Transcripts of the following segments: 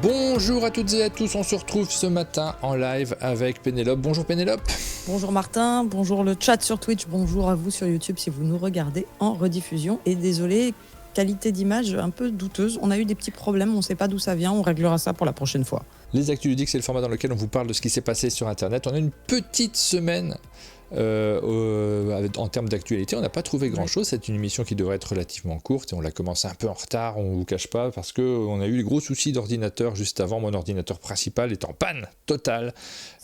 Bonjour à toutes et à tous, on se retrouve ce matin en live avec Pénélope. Bonjour Pénélope. Bonjour Martin, bonjour le chat sur Twitch, bonjour à vous sur YouTube si vous nous regardez en rediffusion. Et désolé, qualité d'image un peu douteuse, on a eu des petits problèmes, on ne sait pas d'où ça vient, on réglera ça pour la prochaine fois. Les Actus Ludiques, c'est le format dans lequel on vous parle de ce qui s'est passé sur Internet. On a une petite semaine en termes d'actualité, on n'a pas trouvé grand chose. C'est une émission qui devrait être relativement courte et on l'a commencé un peu en retard, on ne vous cache pas, parce qu'on a eu des gros soucis d'ordinateur juste avant. Mon ordinateur principal est en panne totale.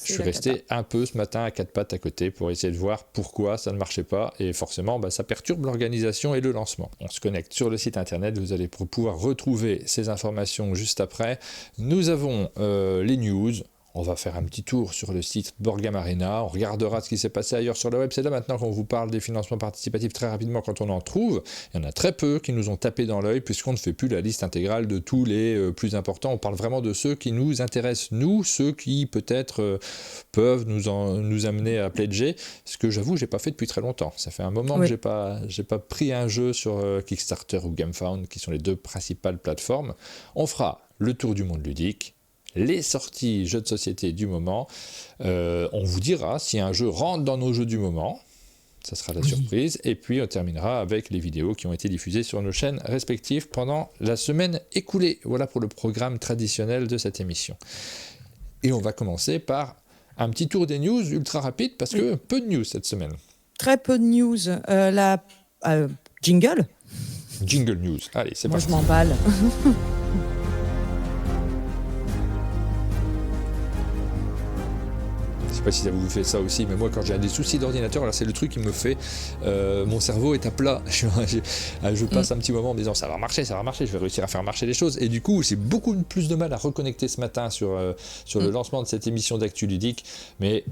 Je suis resté un peu ce matin à quatre pattes à côté pour essayer de voir pourquoi ça ne marchait pas, et forcément ça perturbe l'organisation et le lancement. On se connecte sur le site internet, vous allez pouvoir retrouver ces informations juste après. Nous avons les news. On va faire un petit tour sur le site Board Game Arena, on regardera ce qui s'est passé ailleurs sur le web. C'est là maintenant qu'on vous parle des financements participatifs très rapidement quand on en trouve. Il y en a très peu qui nous ont tapé dans l'œil puisqu'on ne fait plus la liste intégrale de tous les plus importants. On parle vraiment de ceux qui nous intéressent, nous, ceux qui peut-être peuvent nous amener à pledger. Ce que j'avoue, j'ai pas fait depuis très longtemps. Ça fait un moment que j'ai pas pris un jeu sur Kickstarter ou GameFound, qui sont les deux principales plateformes. On fera le tour du monde ludique, les sorties jeux de société du moment, on vous dira si un jeu rentre dans nos jeux du moment, ça sera la surprise, et puis on terminera avec les vidéos qui ont été diffusées sur nos chaînes respectives pendant la semaine écoulée. Voilà pour le programme traditionnel de cette émission. Et on va commencer par un petit tour des news ultra rapide, parce que peu de news cette semaine. Très peu de news. Jingle news, allez c'est parti. Moi je m'emballe. Je sais pas si ça vous fait ça aussi, mais moi quand j'ai des soucis d'ordinateur, là c'est le truc qui me fait, mon cerveau est à plat. Je passe un petit moment en me disant ça va marcher, je vais réussir à faire marcher les choses, et du coup j'ai beaucoup plus de mal à reconnecter ce matin sur le lancement de cette émission d'Actu Ludique, mais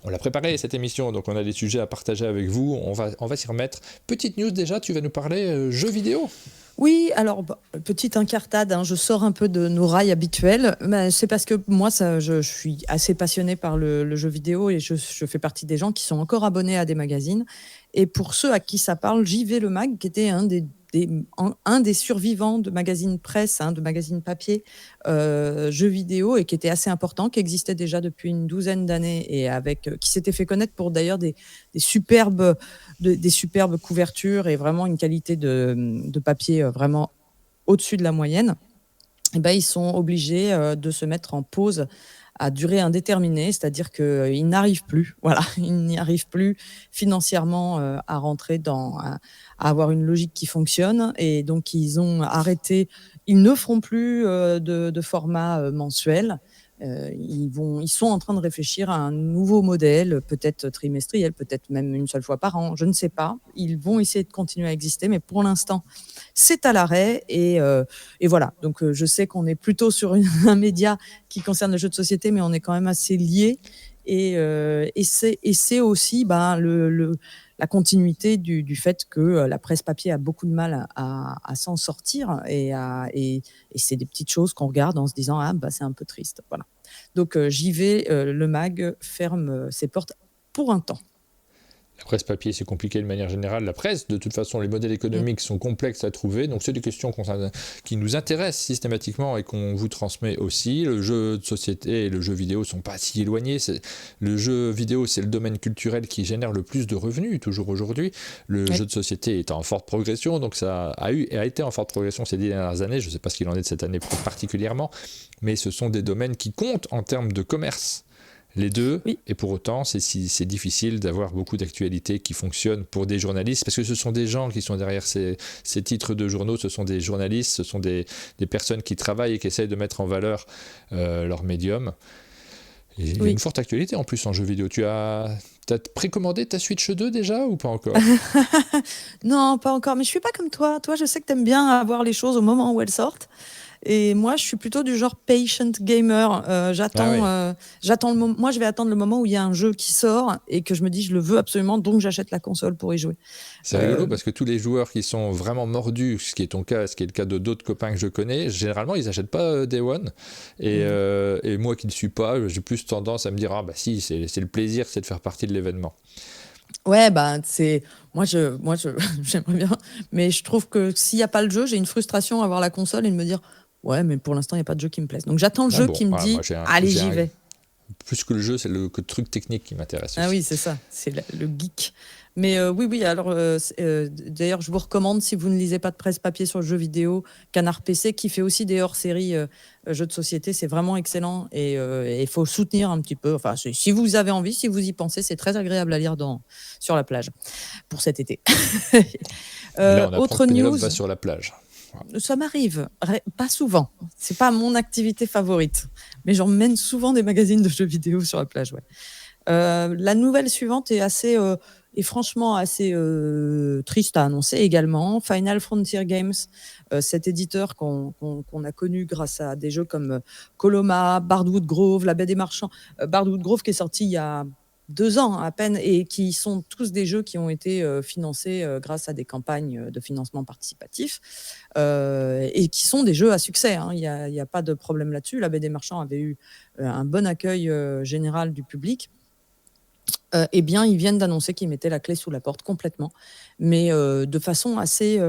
on l'a préparé cette émission, donc on a des sujets à partager avec vous, on va s'y remettre. Petite news déjà, tu vas nous parler jeux vidéo. Oui, alors, petite incartade, je sors un peu de nos rails habituels. Mais c'est parce que moi, je suis assez passionnée par le jeu vidéo et je fais partie des gens qui sont encore abonnés à des magazines. Et pour ceux à qui ça parle, JV Le Mag, qui était un des survivants de magazines presse, de magazines papier, jeux vidéo, et qui était assez important, qui existait déjà depuis une douzaine d'années et qui s'était fait connaître pour d'ailleurs des superbes couvertures et vraiment une qualité de papier vraiment au-dessus de la moyenne. Et ils sont obligés de se mettre en pause à durée indéterminée, c'est-à-dire qu'ils n'arrivent plus, ils n'y arrivent plus financièrement à rentrer à avoir une logique qui fonctionne, et donc ils ont arrêté, ils ne feront plus de format mensuel. Ils sont en train de réfléchir à un nouveau modèle, peut-être trimestriel, peut-être même une seule fois par an, je ne sais pas. Ils vont essayer de continuer à exister, mais pour l'instant, c'est à l'arrêt. Et voilà, donc je sais qu'on est plutôt sur un média qui concerne le jeu de société, mais on est quand même assez liés. Et c'est aussi la continuité du fait que la presse papier a beaucoup de mal à s'en sortir, et c'est des petites choses qu'on regarde en se disant c'est un peu triste. Voilà. Donc j'y vais, le mag ferme ses portes pour un temps. La presse papier, c'est compliqué de manière générale. La presse, de toute façon, les modèles économiques sont complexes à trouver. Donc, c'est des questions qui nous intéressent systématiquement et qu'on vous transmet aussi. Le jeu de société et le jeu vidéo ne sont pas si éloignés. Le jeu vidéo, c'est le domaine culturel qui génère le plus de revenus, toujours aujourd'hui. Le jeu de société est en forte progression. Donc, ça a été en forte progression ces 10 dernières années. Je ne sais pas ce qu'il en est de cette année particulièrement. Mais ce sont des domaines qui comptent en termes de commerce. Les deux, et pour autant, c'est difficile d'avoir beaucoup d'actualités qui fonctionnent pour des journalistes, parce que ce sont des gens qui sont derrière ces titres de journaux, ce sont des journalistes, ce sont des personnes qui travaillent et qui essayent de mettre en valeur leur médium. Et il y a une forte actualité en plus en jeu vidéo. Tu as précommandé ta Switch 2 déjà ou pas encore? Non, pas encore, mais je suis pas comme toi. Toi, je sais que tu aimes bien avoir les choses au moment où elles sortent. Et moi, je suis plutôt du genre patient gamer. J'attends le moment. Moi, je vais attendre le moment où il y a un jeu qui sort et que je me dis je le veux absolument, donc j'achète la console pour y jouer. C'est rigolo parce que tous les joueurs qui sont vraiment mordus, ce qui est ton cas, ce qui est le cas de d'autres copains que je connais, généralement ils n'achètent pas Day One. Et moi qui ne le suis pas, j'ai plus tendance à me dire si, c'est le plaisir, c'est de faire partie de l'événement. Ouais, c'est moi j'aimerais bien, mais je trouve que s'il n'y a pas le jeu, j'ai une frustration à avoir la console et de me dire Ouais, mais pour l'instant, il n'y a pas de jeu qui me plaise. Donc j'attends le Ah jeu bon, qui me dit, moi allez, j'y vais. Plus que le jeu, c'est le truc technique qui m'intéresse Ah aussi. oui, c'est ça, c'est le geek. Mais oui, alors d'ailleurs, je vous recommande, si vous ne lisez pas de presse papier sur le jeu vidéo, Canard PC, qui fait aussi des hors-séries jeux de société, c'est vraiment excellent et il faut soutenir un petit peu. Enfin, si vous avez envie, si vous y pensez, c'est très agréable à lire sur la plage pour cet été. Et là, on apprend Autre que Pénélope news. va sur la plage. Ça m'arrive, pas souvent. C'est pas mon activité favorite, mais j'emmène souvent des magazines de jeux vidéo sur la plage. Ouais. La nouvelle suivante est franchement assez triste à annoncer également. Final Frontier Games, cet éditeur qu'on a connu grâce à des jeux comme Coloma, Bardwood Grove, La Baie des Marchands. Bardwood Grove qui est sorti il y a 2 ans à peine et qui sont tous des jeux qui ont été financés grâce à des campagnes de financement participatif et qui sont des jeux à succès. Hein. Il n'y a pas de problème là-dessus. La Baie des Marchands avait eu un bon accueil général du public. Eh bien, ils viennent d'annoncer qu'ils mettaient la clé sous la porte complètement, mais de façon assez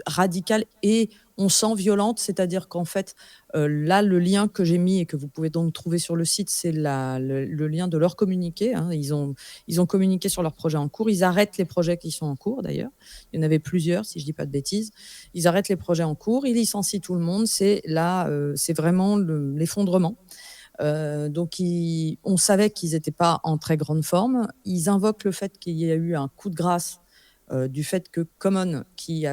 radicale et on sent violente, c'est-à-dire qu'en fait, là, le lien que j'ai mis et que vous pouvez donc trouver sur le site, c'est le lien de leur communiqué. Hein. Ils ont communiqué sur leurs projets en cours. Ils arrêtent les projets qui sont en cours, d'ailleurs. Il y en avait plusieurs, si je ne dis pas de bêtises. Ils arrêtent les projets en cours, ils licencient tout le monde. C'est vraiment l'effondrement. Donc, on savait qu'ils n'étaient pas en très grande forme. Ils invoquent le fait qu'il y a eu un coup de grâce du fait que Common, qui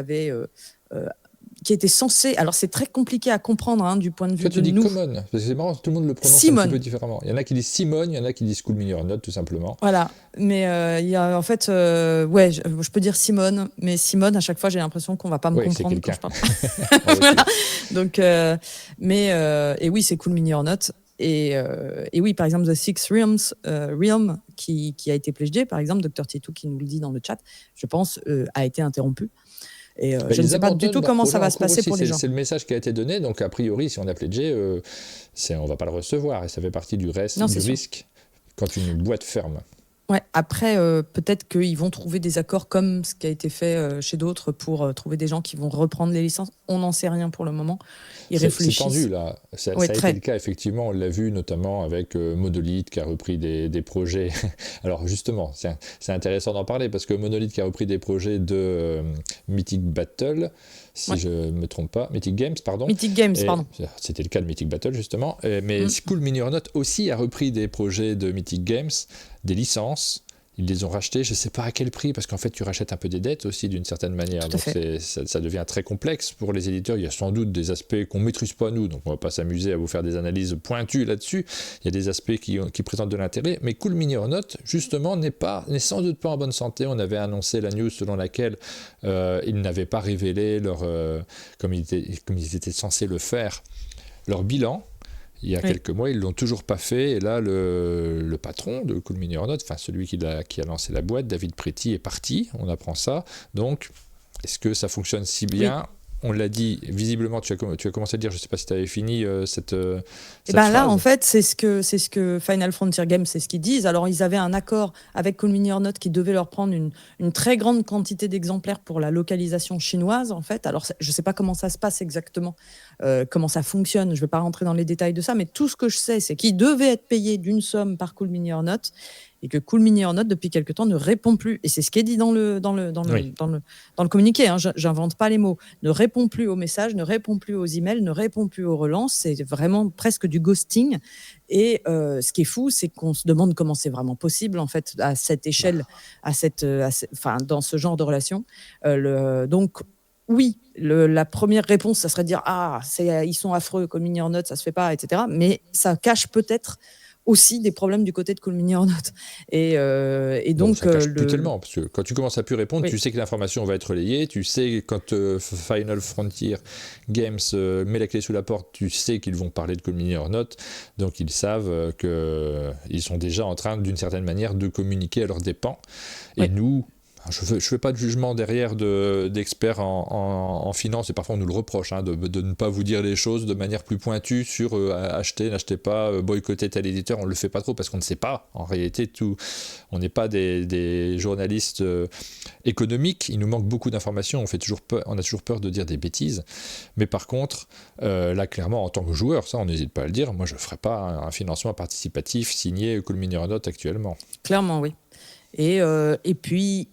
était censé... Alors, c'est très compliqué à comprendre hein, du point de vue Toi, de tu dis nous. Common, parce que c'est marrant, tout le monde le prononce un petit peu différemment. Il y en a qui disent Simone, il y en a qui disent Cool Mini or Not, tout simplement. Voilà, mais il y a en fait... ouais, je peux dire Simone, mais Simone, à chaque fois, j'ai l'impression qu'on ne va pas me comprendre quand je parle. Voilà. Donc, et oui, c'est Cool Mini or Not. Et oui, par exemple, The Six Realm qui a été pledgé, par exemple, Dr. Titou qui nous le dit dans le chat, je pense, a été interrompu. Et je ne sais pas du tout comment ça va se passer pour les gens. C'est le message qui a été donné, donc a priori, si on a pledgé, on ne va pas le recevoir, et ça fait partie du risque quand une boîte ferme. Ouais, après, peut-être qu'ils vont trouver des accords comme ce qui a été fait chez d'autres pour trouver des gens qui vont reprendre les licences. On n'en sait rien pour le moment. Ils réfléchissent. C'est tendu, là. Ça a été le cas, effectivement. On l'a vu notamment avec Monolith qui a repris des projets. Alors, justement, c'est intéressant d'en parler parce que Monolith qui a repris des projets de Mythic Battle, si je ne me trompe pas. Mythic Games, pardon. Mythic Games, pardon. C'était le cas de Mythic Battle, justement. Mais Cool Mini or Not aussi a repris des projets de Mythic Games, des licences. Ils les ont rachetés, je ne sais pas à quel prix, parce qu'en fait, tu rachètes un peu des dettes aussi, d'une certaine manière. Donc, ça devient très complexe pour les éditeurs. Il y a sans doute des aspects qu'on ne maîtrise pas, nous. Donc, on ne va pas s'amuser à vous faire des analyses pointues là-dessus. Il y a des aspects qui présentent de l'intérêt. Mais Cool Mini or Not, justement, n'est sans doute pas en bonne santé. On avait annoncé la news selon laquelle ils n'avaient pas révélé comme ils étaient censés le faire, leur bilan. Il y a quelques mois, ils ne l'ont toujours pas fait. Et là, le patron de Cool Mini or Not, enfin celui qui a lancé la boîte, David Preti, est parti. On apprend ça. Donc, est-ce que ça fonctionne si bien ? On l'a dit, visiblement, tu as commencé à dire, je ne sais pas si tu avais fini cette phrase. Là, en fait, c'est ce que Final Frontier Games, c'est ce qu'ils disent. Alors, ils avaient un accord avec Cool Mini or Not qui devait leur prendre une très grande quantité d'exemplaires pour la localisation chinoise, en fait. Alors, je ne sais pas comment ça se passe exactement, comment ça fonctionne. Je ne vais pas rentrer dans les détails de ça, mais tout ce que je sais, c'est qu'ils devaient être payés d'une somme par Cool Mini or Not et que Cool Mini or Not, depuis quelque temps, ne répond plus. Et c'est ce qui est dit dans le communiqué. Hein, j'invente pas les mots. Ne répond plus aux messages, ne répond plus aux emails, ne répond plus aux relances. C'est vraiment presque du ghosting. Et ce qui est fou, c'est qu'on se demande comment c'est vraiment possible, en fait, à cette échelle, dans ce genre de relation. Donc, oui, la première réponse, ça serait de dire ils sont affreux, Cool Mini or Not, ça se fait pas, etc. Mais ça cache peut-être aussi des problèmes du côté de Cool Mini or Not. Et donc, ça cache plus tellement, parce que quand tu commences à plus répondre, tu sais que l'information va être relayée, tu sais quand Final Frontier Games met la clé sous la porte, tu sais qu'ils vont parler de Cool Mini or Not, donc ils savent qu'ils sont déjà en train, d'une certaine manière, de communiquer à leurs dépens. Et nous, je fais pas de jugement derrière d'experts en finance, et parfois on nous le reproche, hein, de ne pas vous dire les choses de manière plus pointue sur acheter, n'achetez pas, boycotter tel éditeur. On le fait pas trop parce qu'on ne sait pas. En réalité, on n'est pas des journalistes économiques. Il nous manque beaucoup d'informations. On a toujours peur de dire des bêtises. Mais par contre, là, clairement, en tant que joueur, ça, on n'hésite pas à le dire. Moi, je ne ferais pas un financement participatif signé Cool Mini Redot actuellement. Clairement, oui. Et puis,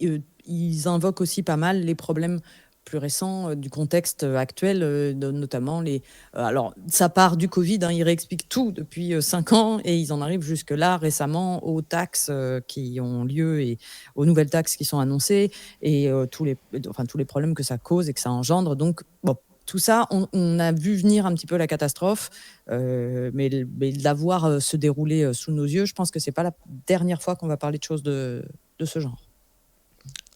ils invoquent aussi pas mal les problèmes plus récents du contexte actuel, notamment les... alors, ça part du Covid, hein, ils réexpliquent tout depuis 5 ans, et ils en arrivent jusque-là, récemment, aux taxes qui ont lieu, et aux nouvelles taxes qui sont annoncées, et tous les problèmes que ça cause et que ça engendre. Donc, bon, tout ça, on a vu venir un petit peu la catastrophe, mais la voir se dérouler sous nos yeux, je pense que c'est pas la dernière fois qu'on va parler de choses de ce genre.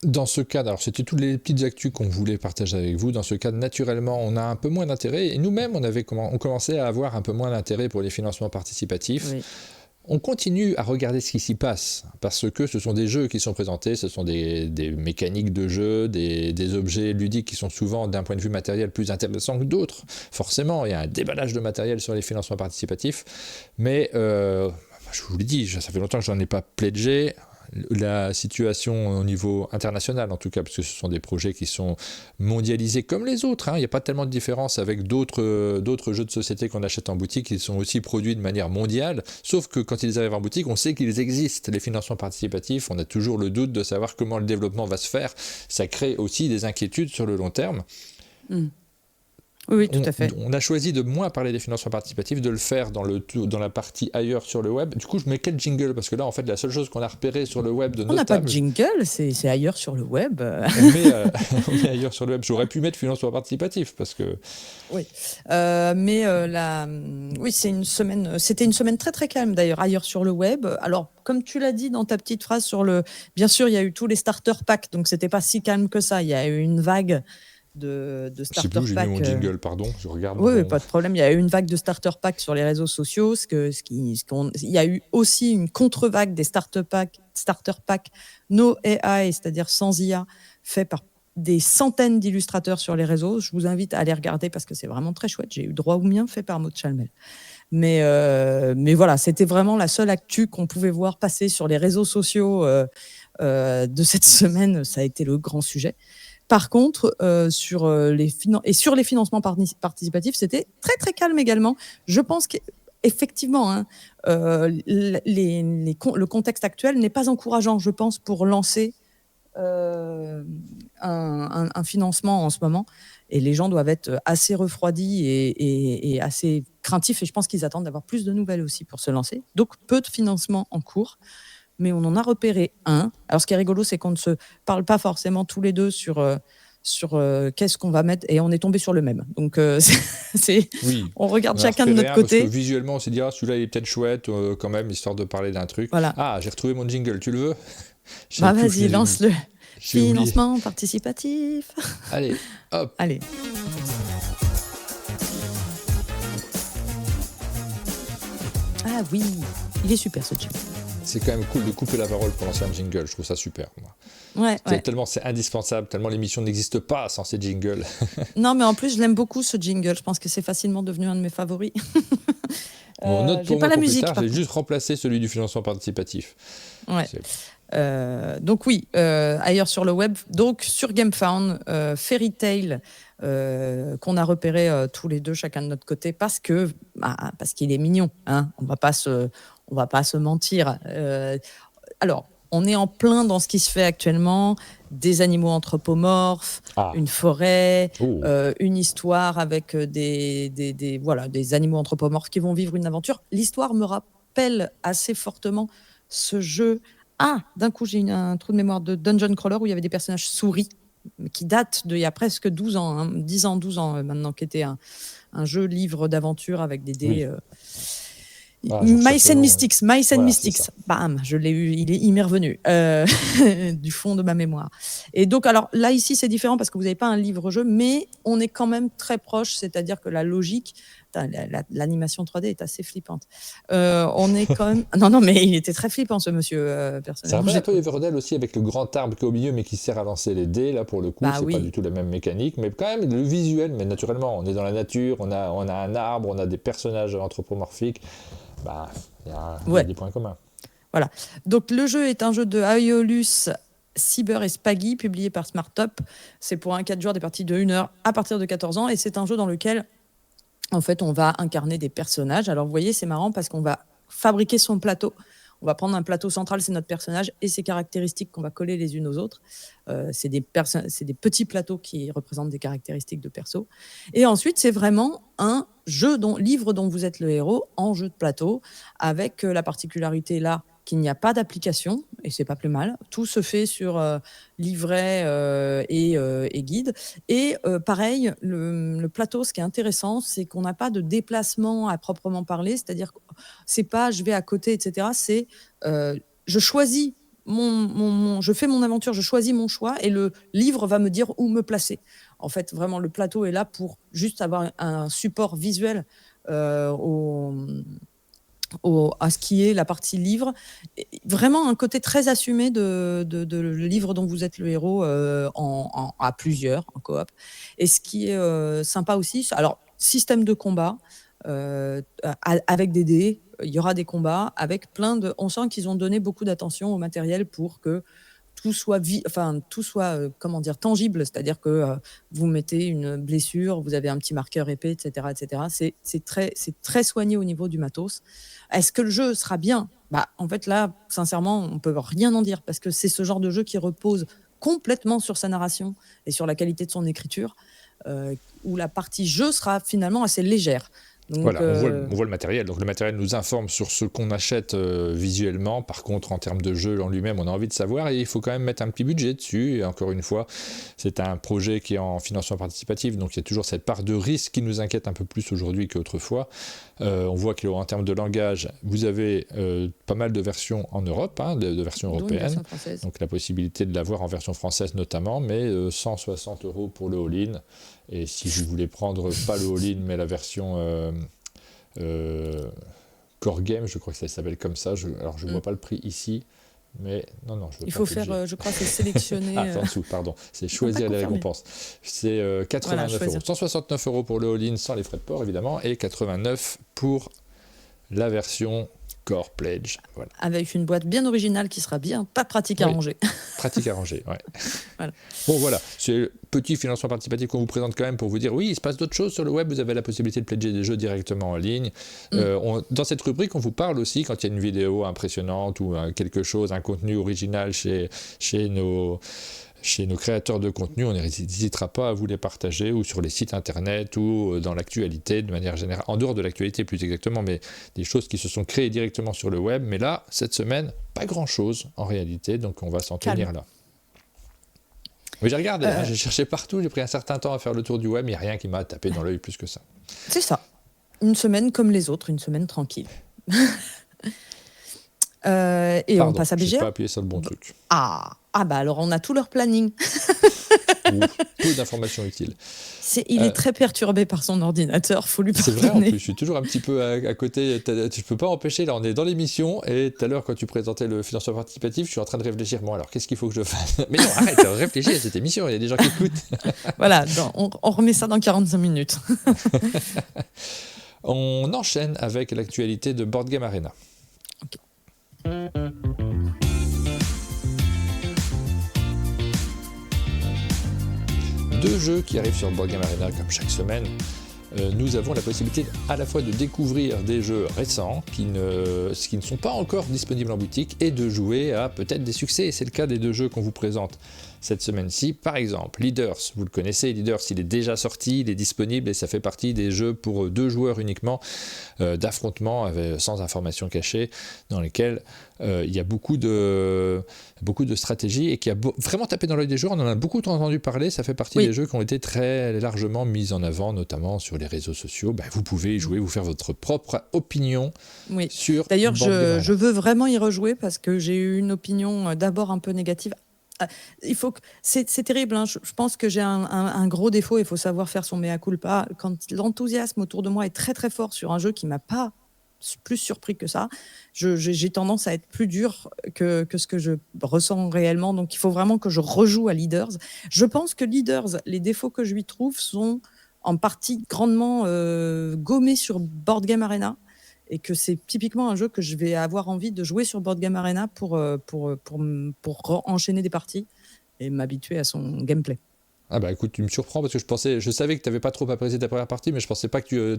Dans ce cadre, alors c'était toutes les petites actus qu'on voulait partager avec vous. Dans ce cadre, naturellement, on a un peu moins d'intérêt, et nous-mêmes, on commençait à avoir un peu moins d'intérêt pour les financements participatifs. Oui. On continue à regarder ce qui s'y passe, parce que ce sont des jeux qui sont présentés, ce sont des mécaniques de jeu, des objets ludiques qui sont souvent, d'un point de vue matériel, plus intéressants que d'autres. Forcément, il y a un déballage de matériel sur les financements participatifs, mais je vous l'ai dit, ça fait longtemps que je n'en ai pas pledgé. La situation au niveau international, en tout cas, parce que ce sont des projets qui sont mondialisés comme les autres, hein. Il n'y a pas tellement de différence avec d'autres jeux de société qu'on achète en boutique. Ils sont aussi produits de manière mondiale, sauf que quand ils arrivent en boutique, on sait qu'ils existent. Les financements participatifs, on a toujours le doute de savoir comment le développement va se faire. Ça crée aussi des inquiétudes sur le long terme. Oui, tout à fait. On a choisi de moins parler des financements participatifs, de le faire dans la partie ailleurs sur le web. Du coup, je mets quel jingle? Parce que là, en fait, la seule chose qu'on a repérée sur le web de notable... On n'a pas de jingle, c'est ailleurs sur le web. On met ailleurs sur le web. J'aurais pu mettre financement participatif, parce que... Oui, oui, c'était une semaine très très calme d'ailleurs, ailleurs sur le web. Alors, comme tu l'as dit dans ta petite phrase bien sûr, il y a eu tous les starter packs, donc c'était pas si calme que ça. Il y a eu une vague de starter pack. J'ai mis mon jingle, pardon, je regarde. Oui, pas de problème. Il y a eu une vague de starter pack sur les réseaux sociaux. Il y a eu aussi une contre-vague des starter pack no AI, c'est-à-dire sans IA, fait par des centaines d'illustrateurs sur les réseaux. Je vous invite à aller regarder parce que c'est vraiment très chouette. J'ai eu droit au mien fait par Maud Chalmel. Mais voilà, c'était vraiment la seule actu qu'on pouvait voir passer sur les réseaux sociaux de cette semaine. Ça a été le grand sujet. Par contre, sur les financements participatifs, c'était très très calme également. Je pense qu'effectivement, hein, le contexte actuel n'est pas encourageant, je pense, pour lancer un financement en ce moment. Et les gens doivent être assez refroidis et assez craintifs. Et je pense qu'ils attendent d'avoir plus de nouvelles aussi pour se lancer. Donc, peu de financement en cours. Mais on en a repéré un. Alors, ce qui est rigolo, c'est qu'on ne se parle pas forcément tous les deux sur qu'est-ce qu'on va mettre, et on est tombé sur le même. Donc, on regarde chacun de notre côté. Parce que visuellement, on s'est dit, celui-là, il est peut-être chouette, quand même, histoire de parler d'un truc. Voilà. Ah, j'ai retrouvé mon jingle, tu le veux? Vas-y, lance-le. Financement participatif. Allez, hop. Allez. Ah oui, il est super ce jingle. C'est quand même cool de couper la parole pour lancer un jingle, je trouve ça super. Moi. Ouais. Tellement c'est indispensable, tellement l'émission n'existe pas sans ces jingles. Non, mais en plus, je l'aime beaucoup ce jingle. Je pense que c'est facilement devenu un de mes favoris. On note pour moi la pour musique, plus tard, j'ai juste remplacé celui du financement participatif. Ouais. Donc oui, ailleurs sur le web, donc sur GameFound, Fairy Tail, qu'on a repéré tous les deux chacun de notre côté parce qu'il est mignon, hein. On va pas se mentir. Alors, on est en plein dans ce qui se fait actuellement, des animaux anthropomorphes, une forêt, une histoire avec des animaux anthropomorphes qui vont vivre une aventure. L'histoire me rappelle assez fortement ce jeu. D'un coup, j'ai un trou de mémoire de Dungeon Crawler où il y avait des personnages souris, qui date d'il y a presque 12 ans, hein, 10 ans, 12 ans maintenant, qui était un jeu livre d'aventure avec des dés. Mice and Mystics. Bam, je l'ai eu, il m'est revenu du fond de ma mémoire. Et donc, alors là, ici, c'est différent parce que vous n'avez pas un livre-jeu, mais on est quand même très proche, c'est-à-dire que la logique L'animation 3D est assez flippante. On est quand même... Non, mais il était très flippant, ce monsieur, personnellement. Ça rappelle un peu Everdell aussi, avec le grand arbre qui est au milieu, mais qui sert à lancer les dés. Là, pour le coup, c'est pas du tout la même mécanique. Mais quand même, le visuel, mais naturellement, on est dans la nature, on a un arbre, on a des personnages anthropomorphiques. Il y a des points communs. Voilà. Donc, le jeu est un jeu de Aeolus, Cyber et Spaggy, publié par Smartop. C'est pour un 4 joueurs, des parties de 1 heure à partir de 14 ans. Et c'est un jeu dans lequel, en fait, on va incarner des personnages. Alors, vous voyez, c'est marrant parce qu'on va fabriquer son plateau. On va prendre un plateau central, c'est notre personnage, et ses caractéristiques qu'on va coller les unes aux autres. C'est des petits plateaux qui représentent des caractéristiques de perso. Et ensuite, c'est vraiment un livre dont vous êtes le héros, en jeu de plateau, avec la particularité là qu'il n'y a pas d'application, et c'est pas plus mal. Tout se fait sur livret et guide. Et pareil, le plateau, ce qui est intéressant, c'est qu'on n'a pas de déplacement à proprement parler, c'est-à-dire que c'est pas je vais à côté, etc. C'est je choisis je fais mon aventure, je choisis mon choix, et le livre va me dire où me placer. En fait, vraiment, le plateau est là pour juste avoir un support visuel à ce qui est la partie livre. Et vraiment un côté très assumé de le livre dont vous êtes le héros à plusieurs, en coop. Et ce qui est sympa aussi, alors, système de combat, avec des dés, il y aura des combats avec on sent qu'ils ont donné beaucoup d'attention au matériel pour que tout soit tangible, c'est-à-dire que vous mettez une blessure, vous avez un petit marqueur épée, etc., etc. C'est très soigné au niveau du matos. Est-ce que le jeu sera bien ? En fait, là, sincèrement, on peut rien en dire, parce que c'est ce genre de jeu qui repose complètement sur sa narration et sur la qualité de son écriture, où la partie jeu sera finalement assez légère. Donc, voilà, on voit le matériel. Donc le matériel nous informe sur ce qu'on achète visuellement. Par contre, en termes de jeu en lui-même, on a envie de savoir, et il faut quand même mettre un petit budget dessus. Et encore une fois, c'est un projet qui est en financement participatif, donc il y a toujours cette part de risque qui nous inquiète un peu plus aujourd'hui qu'autrefois. On voit qu'en termes de langage, vous avez pas mal de versions en Europe, de versions européennes. Donc la possibilité de l'avoir en version française notamment, mais 160 € pour le all-in. Et si vous voulez prendre pas le all-in, mais la version Core Game, je crois que ça s'appelle comme ça. Alors je ne vois pas le prix ici, mais non, je veux il pas. faut faire, je crois, c'est sélectionner. En dessous, pardon. C'est choisir les récompenses. C'est 89 €. 169 € pour le all-in sans les frais de port, évidemment, et 89 € pour la version Core Pledge. Voilà. Avec une boîte bien originale qui sera bien pas pratique à ranger. Pratique à ranger, ouais. Voilà. Bon, voilà, c'est le petit financement participatif qu'on vous présente quand même pour vous dire, oui, il se passe d'autres choses sur le web, vous avez la possibilité de pledger des jeux directement en ligne. Dans cette rubrique, on vous parle aussi, quand il y a une vidéo impressionnante ou quelque chose, un contenu original chez nos créateurs de contenu, on n'hésitera pas à vous les partager, ou sur les sites internet, ou dans l'actualité de manière générale, en dehors de l'actualité plus exactement, mais des choses qui se sont créées directement sur le web. Mais là, cette semaine, pas grand chose en réalité, donc on va s'en tenir là. Mais j'ai regardé, j'ai cherché partout, j'ai pris un certain temps à faire le tour du web, il n'y a rien qui m'a tapé dans l'œil plus que ça. C'est ça. Une semaine comme les autres, une semaine tranquille. Et on passe à BGA. Je n'ai pas appuyé sur le bon truc. Alors on a tout leur planning. Peu d'informations utiles. Il est très perturbé par son ordinateur, faut lui pardonner. C'est vrai, en plus, je suis toujours un petit peu à côté. Je ne peux pas empêcher, là on est dans l'émission, et tout à l'heure quand tu présentais le financement participatif, je suis en train de réfléchir, bon alors qu'est-ce qu'il faut que je fasse ? Mais non, arrête, réfléchis à cette émission, il y a des gens qui écoutent. Voilà, on remet ça dans 45 minutes. On enchaîne avec l'actualité de Board Game Arena. Okay. Deux jeux qui arrivent sur Board Game Arena comme chaque semaine. Nous avons la possibilité à la fois de découvrir des jeux récents qui ne sont pas encore disponibles en boutique, et de jouer à peut-être des succès. Et c'est le cas des deux jeux qu'on vous présente cette semaine-ci. Par exemple, Leaders, vous le connaissez, Leaders, il est déjà sorti, il est disponible, et ça fait partie des jeux pour 2 joueurs uniquement, d'affrontements sans information cachée, dans lesquels il y a beaucoup de stratégies, et qui a vraiment tapé dans l'œil des joueurs. On en a beaucoup entendu parler, ça fait partie des jeux qui ont été très largement mis en avant, notamment sur les réseaux sociaux. Vous pouvez y jouer, vous faire votre propre opinion sur D'ailleurs, Board Game Arena. je veux vraiment y rejouer, parce que j'ai eu une opinion d'abord un peu négative, C'est terrible, hein. Je pense que j'ai un gros défaut, il faut savoir faire son mea culpa. Quand l'enthousiasme autour de moi est très très fort sur un jeu qui m'a pas plus surpris que ça, j'ai tendance à être plus dur que ce que je ressens réellement. Donc il faut vraiment que je rejoue à Leaders. Je pense que Leaders, les défauts que je lui trouve sont en partie grandement gommés sur Board Game Arena, et que c'est typiquement un jeu que je vais avoir envie de jouer sur Board Game Arena pour enchaîner des parties et m'habituer à son gameplay. Ah bah écoute, tu me surprends parce que je savais que tu n'avais pas trop apprécié ta première partie, mais je pensais pas que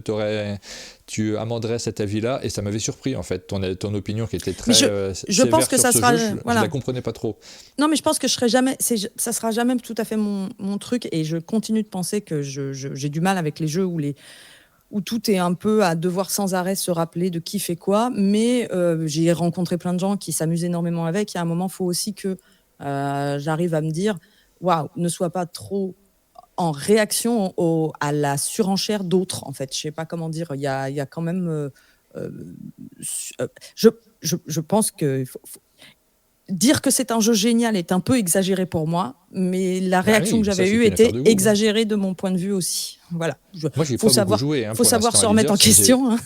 tu amenderais cet avis-là, et ça m'avait surpris en fait, ton opinion qui était très je pense que ça sera, je la comprenais pas trop. Non, mais je pense que ça sera jamais tout à fait mon truc, et je continue de penser que j'ai du mal avec les jeux où tout est un peu à devoir sans arrêt se rappeler de qui fait quoi, mais j'ai rencontré plein de gens qui s'amusent énormément avec. Il y a un moment, il faut aussi que j'arrive à me dire waouh, ne sois pas trop en réaction à la surenchère d'autres, en fait. Je sais pas comment dire. Il y a quand même. Je pense que dire que c'est un jeu génial est un peu exagéré pour moi, mais la réaction que j'avais eue était exagérée de mon point de vue aussi. Voilà. Moi, j'ai pas beaucoup joué. Faut savoir se remettre en question.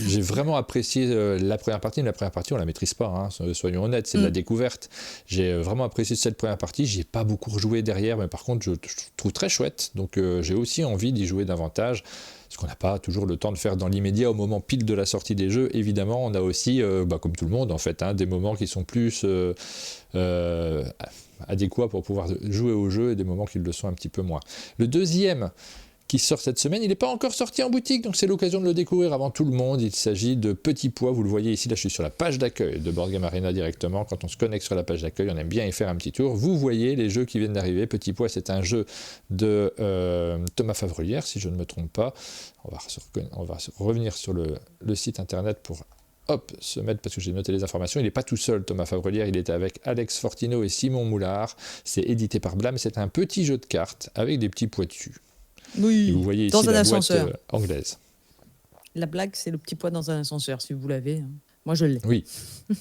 J'ai vraiment apprécié la première partie. Mais la première partie, on la maîtrise pas. Hein, soyons honnêtes, c'est de la découverte. J'ai vraiment apprécié cette première partie. J'y ai pas beaucoup rejoué derrière, mais par contre, je trouve très chouette. Donc, j'ai aussi envie d'y jouer davantage. Ce qu'on n'a pas toujours le temps de faire dans l'immédiat au moment pile de la sortie des jeux. Évidemment, on a aussi, comme tout le monde en fait, des moments qui sont plus adéquats pour pouvoir jouer au jeu, et des moments qui le sont un petit peu moins. Le deuxième qui sort cette semaine, il n'est pas encore sorti en boutique, donc c'est l'occasion de le découvrir avant tout le monde. Il s'agit de Petit Pois, vous le voyez ici, là je suis sur la page d'accueil de Board Game Arena directement. Quand on se connecte sur la page d'accueil, on aime bien y faire un petit tour. Vous voyez les jeux qui viennent d'arriver. Petit Pois, c'est un jeu de Thomas Favrelière, si je ne me trompe pas. On va revenir sur le site internet pour se mettre, parce que j'ai noté les informations. Il n'est pas tout seul, Thomas Favrelière, il était avec Alex Fortino et Simon Moulard. C'est édité par Blam, c'est un petit jeu de cartes avec des petits pois dessus. Oui, et vous voyez ici dans un la ascenseur. boîte anglaise. La blague, c'est le petit pois dans un ascenseur, si vous l'avez. Moi, je l'ai. Oui,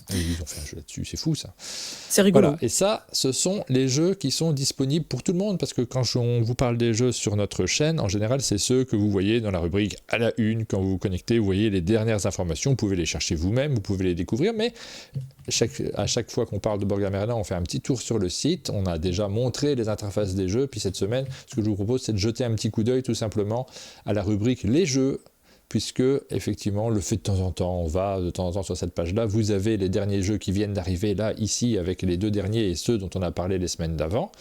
ils ont fait un jeu là-dessus, c'est fou ça. C'est rigolo. Voilà. Et ça, ce sont les jeux qui sont disponibles pour tout le monde, parce que quand on vous parle des jeux sur notre chaîne, en général, c'est ceux que vous voyez dans la rubrique à la une. Quand vous vous connectez, vous voyez les dernières informations, vous pouvez les chercher vous-même, vous pouvez les découvrir, mais à chaque fois qu'on parle de Board Game Arena, on fait un petit tour sur le site, on a déjà montré les interfaces des jeux, puis cette semaine, ce que je vous propose, c'est de jeter un petit coup d'œil tout simplement à la rubrique les jeux, puisque effectivement le fait de temps en temps, on va de temps en temps sur cette page-là, vous avez les derniers jeux qui viennent d'arriver là, ici, avec les 2 derniers et ceux dont on a parlé les semaines d'avant.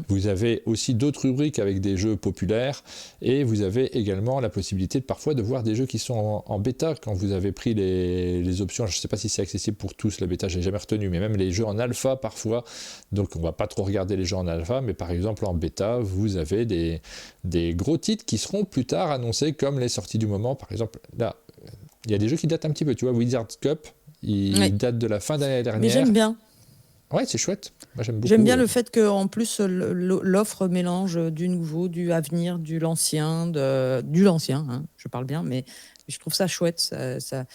Vous avez aussi d'autres rubriques avec des jeux populaires, et vous avez également la possibilité parfois de voir des jeux qui sont en bêta, quand vous avez pris les options. Je ne sais pas si c'est accessible pour tous, la bêta, je n'ai jamais retenu, mais même les jeux en alpha parfois, donc on ne va pas trop regarder les jeux en alpha, mais par exemple en bêta, vous avez des gros titres qui seront plus tard annoncés comme les sorties du moment. Par exemple, là, il y a des jeux qui datent un petit peu, tu vois, Wizards Cup, il date de la fin d'année dernière. Mais j'aime bien. Ouais, c'est chouette. Moi, j'aime beaucoup. J'aime bien le fait qu'en plus, l'offre mélange du nouveau, du à venir, du l'ancien, je parle bien, mais je trouve ça chouette. Ça...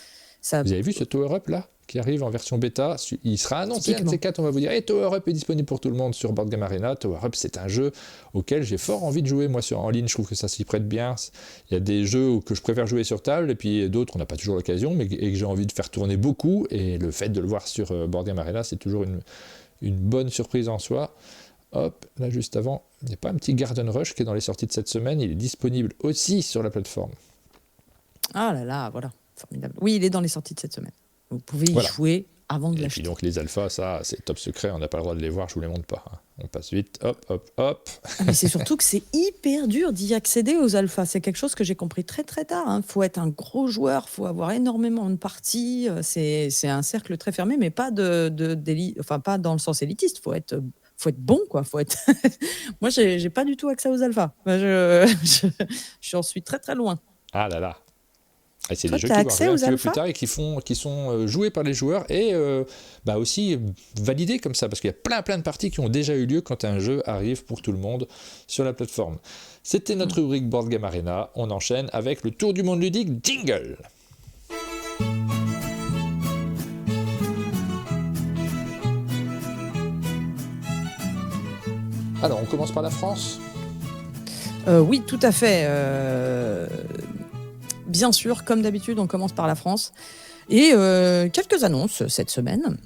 Vous avez vu ce Tower Up là qui arrive en version bêta? Il sera annoncé, un de ces 4, on va vous dire hey, Tower Up est disponible pour tout le monde sur Board Game Arena. Tower Up, c'est un jeu auquel j'ai fort envie de jouer. Moi, en ligne, je trouve que ça s'y prête bien. Il y a des jeux que je préfère jouer sur table, et puis d'autres, on n'a pas toujours l'occasion, mais et que j'ai envie de faire tourner beaucoup. Et le fait de le voir sur Board Game Arena, c'est toujours une bonne surprise en soi. Hop, là juste avant, il n'y a pas un petit Garden Rush qui est dans les sorties de cette semaine. Il est disponible aussi sur la plateforme. Ah là là, voilà, formidable. Oui, il est dans les sorties de cette semaine. Vous pouvez y jouer avant de l'acheter. Et puis donc les alphas, ça c'est top secret, on n'a pas le droit de les voir, je vous les montre pas. On passe vite, hop. Mais c'est surtout que c'est hyper dur d'y accéder aux alphas. C'est quelque chose que j'ai compris très très tard. Faut être un gros joueur, faut avoir énormément de parties. C'est un cercle très fermé, mais pas pas dans le sens élitiste. Faut être bon, quoi. Moi, j'ai pas du tout accès aux alphas. J'en suis très très loin. Ah là là. Et c'est des jeux qui vont arriver un petit peu plus tard et qui sont joués par les joueurs et aussi validés comme ça, parce qu'il y a plein de parties qui ont déjà eu lieu quand un jeu arrive pour tout le monde sur la plateforme. C'était notre rubrique Board Game Arena. On enchaîne avec le tour du monde ludique Jingle. Alors, on commence par la France. Oui, tout à fait. Bien sûr, comme d'habitude, on commence par la France. Et quelques annonces cette semaine.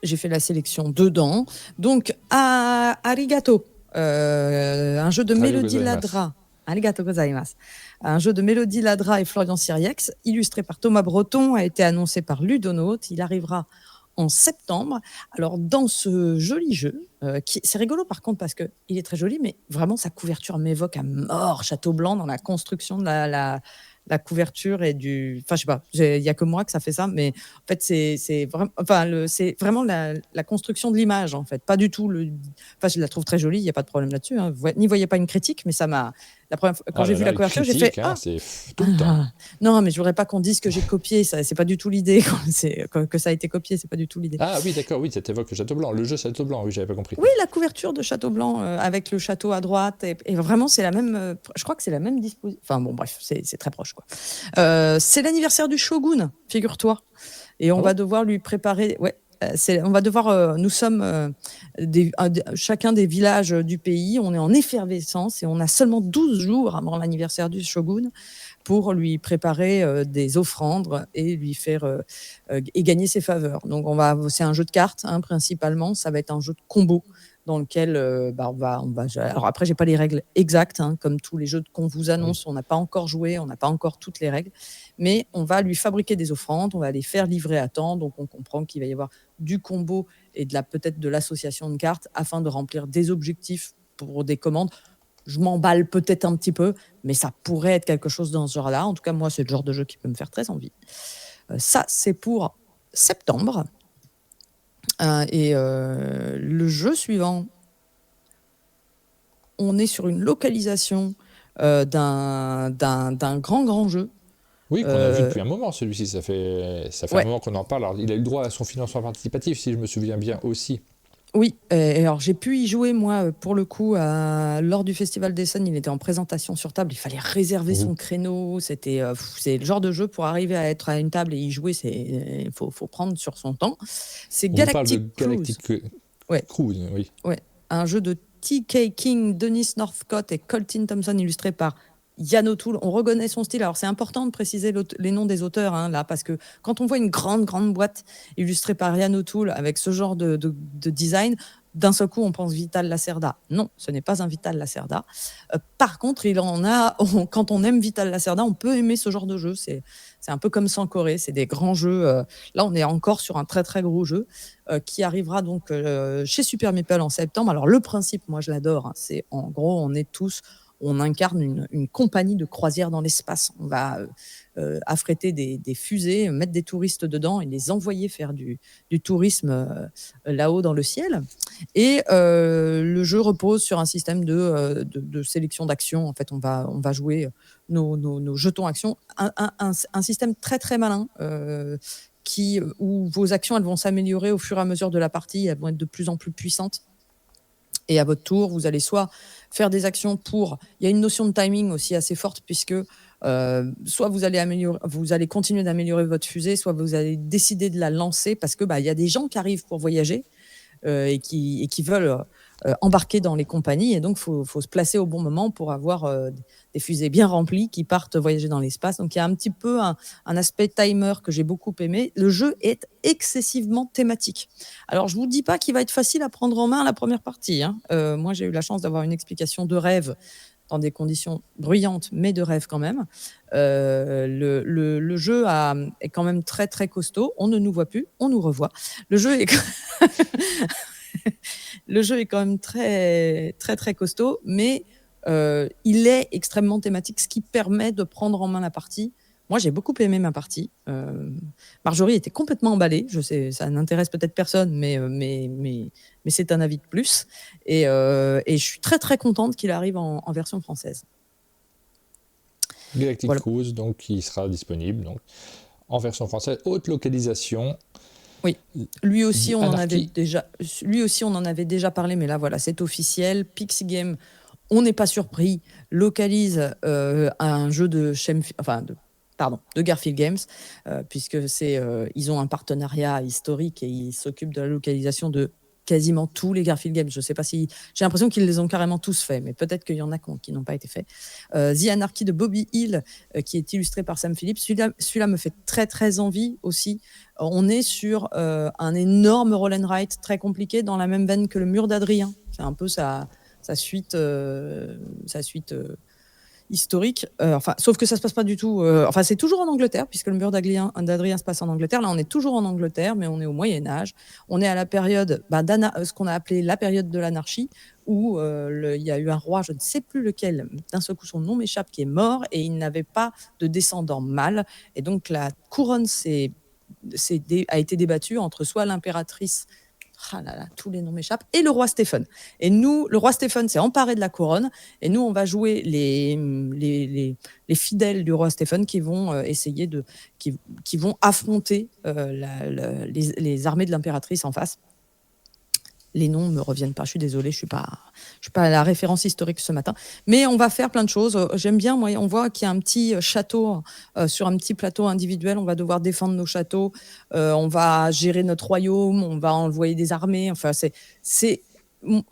J'ai fait la sélection dedans. Donc, Arigato, un jeu de Arigato Mélodie gozaimasu. Ladra. Arigato gozaimasu. Un jeu de Mélodie Ladra et Florian Siriex, illustré par Thomas Breton, a été annoncé par Ludonote. Il arrivera en septembre. Alors, dans ce joli jeu, c'est rigolo par contre parce qu'il est très joli, mais vraiment sa couverture m'évoque à mort Château Blanc dans la construction de la couverture et du. Enfin, je sais pas, il n'y a que moi que ça fait ça, mais en fait, c'est vraiment, c'est vraiment la construction de l'image, en fait. Pas du tout le. Enfin, je la trouve très jolie, il n'y a pas de problème là-dessus. Hein. N'y voyez pas une critique, mais ça m'a. La première fois, quand Ah j'ai là vu là, la les couverture, j'ai fait critiques, hein, Ah, c'est tout le temps. non, mais je voudrais pas qu'on dise que j'ai copié. Ça, c'est pas du tout l'idée. Que ça a été copié, c'est pas du tout l'idée. Ah oui, d'accord, oui, ça t'évoque le Château Blanc. Le jeu Château Blanc, oui, j'avais pas compris. Oui, la couverture de Château Blanc avec le château à droite. Et vraiment, c'est la même. Je crois que c'est la même disposition. Enfin bon, bref, c'est très proche, quoi. C'est l'anniversaire du Shogun, figure-toi. Et on va devoir lui préparer. Ouais. On va devoir. Nous sommes chacun des villages du pays. On est en effervescence et on a seulement 12 jours avant l'anniversaire du Shogun pour lui préparer des offrandes et lui faire et gagner ses faveurs. Donc c'est un jeu de cartes hein, principalement. Ça va être un jeu de combo dans lequel on va. Alors après, j'ai pas les règles exactes, hein, comme tous les jeux qu'on vous annonce. On n'a pas encore joué, on n'a pas encore toutes les règles, mais on va lui fabriquer des offrandes, on va les faire livrer à temps. Donc on comprend qu'il va y avoir du combo et peut-être de l'association de cartes afin de remplir des objectifs pour des commandes. Je m'emballe peut-être un petit peu, mais ça pourrait être quelque chose dans ce genre-là. En tout cas, moi, c'est le genre de jeu qui peut me faire très envie. Ça, c'est pour septembre. Le jeu suivant, on est sur une localisation d'un grand jeu. Oui, qu'on a vu depuis un moment, celui-ci. Ça fait Ouais. un moment qu'on en parle. Alors, il a eu le droit à son financement participatif, si je me souviens bien aussi. Oui, alors j'ai pu y jouer, moi, pour le coup, lors du Festival d'Essonne. Il était en présentation sur table. Il fallait réserver son créneau. C'est le genre de jeu pour arriver à être à une table et y jouer. Il faut prendre sur son temps. C'est Galactic Cruise. Cruise, oui. Ouais, un jeu de T.K. King, Dennis Northcott et Colton Thompson, illustré par Yann O'Toole. On reconnaît son style. Alors, c'est important de préciser les noms des auteurs, hein, là, parce que quand on voit une grande boîte illustrée par Yann O'Toole avec ce genre de design, d'un seul coup, on pense Vital Lacerda. Non, ce n'est pas un Vital Lacerda. Par contre, quand on aime Vital Lacerda, on peut aimer ce genre de jeu. C'est un peu comme Sankoré, c'est des grands jeux. Là, on est encore sur un très, très gros jeu qui arrivera donc chez Super Meeple en septembre. Alors, le principe, moi, je l'adore. Hein, c'est en gros, on incarne une compagnie de croisière dans l'espace. On va affréter des fusées, mettre des touristes dedans et les envoyer faire du tourisme là-haut dans le ciel. Et le jeu repose sur un système de sélection d'actions. En fait, on va jouer nos jetons actions. Un système très, très malin où vos actions elles vont s'améliorer au fur et à mesure de la partie. Elles vont être de plus en plus puissantes. Et à votre tour, vous allez soit faire des actions il y a une notion de timing aussi assez forte puisque soit vous allez continuer d'améliorer votre fusée, soit vous allez décider de la lancer parce que y a des gens qui arrivent pour voyager et qui veulent embarquer dans les compagnies. Et donc, il faut se placer au bon moment pour avoir des fusées bien remplies qui partent voyager dans l'espace. Donc, il y a un petit peu un aspect timer que j'ai beaucoup aimé. Le jeu est excessivement thématique. Alors, je ne vous dis pas qu'il va être facile à prendre en main la première partie. Hein. Moi, j'ai eu la chance d'avoir une explication de rêve dans des conditions bruyantes, mais de rêve quand même. Le jeu est quand même très, très costaud. On ne nous voit plus, on nous revoit. Le jeu est... Le jeu est quand même très, très, très costaud, mais il est extrêmement thématique, ce qui permet de prendre en main la partie. Moi, j'ai beaucoup aimé ma partie. Marjorie était complètement emballée. Je sais, ça n'intéresse peut-être personne, mais c'est un avis de plus. Et je suis très, très contente qu'il arrive en version française. Galactic Cruise, donc, qui sera disponible donc, en version française. Haute localisation. Oui, lui aussi, on en avait déjà parlé, mais là, voilà, c'est officiel. Pixie Game, on n'est pas surpris, localise un jeu de Garfield Games, puisque ils ont un partenariat historique et ils s'occupent de la localisation de quasiment tous les Garfield Games. Je sais pas si... J'ai l'impression qu'ils les ont carrément tous faits, mais peut-être qu'il y en a qui n'ont pas été faits. The Anarchy de Bobby Hill, qui est illustré par Sam Phillips. Celui-là me fait très, très envie aussi. On est sur un énorme roll and write très compliqué, dans la même veine que le Mur d'Adrien. C'est un peu sa suite... historique, sauf que ça se passe pas du tout. C'est toujours en Angleterre, puisque le Mur d'Adrien se passe en Angleterre. Là, on est toujours en Angleterre, mais on est au Moyen Âge. On est à la période, ce qu'on a appelé la période de l'anarchie, où il y a eu un roi, je ne sais plus lequel, d'un seul coup son nom m'échappe, qui est mort, et il n'avait pas de descendant mâle, et donc la couronne a été débattue entre soit l'impératrice, tous les noms m'échappent, et le roi Stephen. Et nous, le roi Stephen s'est emparé de la couronne, et nous, on va jouer les fidèles du roi Stephen qui vont essayer qui vont affronter les armées de l'impératrice en face. Les noms me reviennent pas, je suis désolée, je suis pas à la référence historique ce matin. Mais on va faire plein de choses. J'aime bien, moi, on voit qu'il y a un petit château sur un petit plateau individuel. On va devoir défendre nos châteaux. On va gérer notre royaume. On va envoyer des armées. Enfin, bon.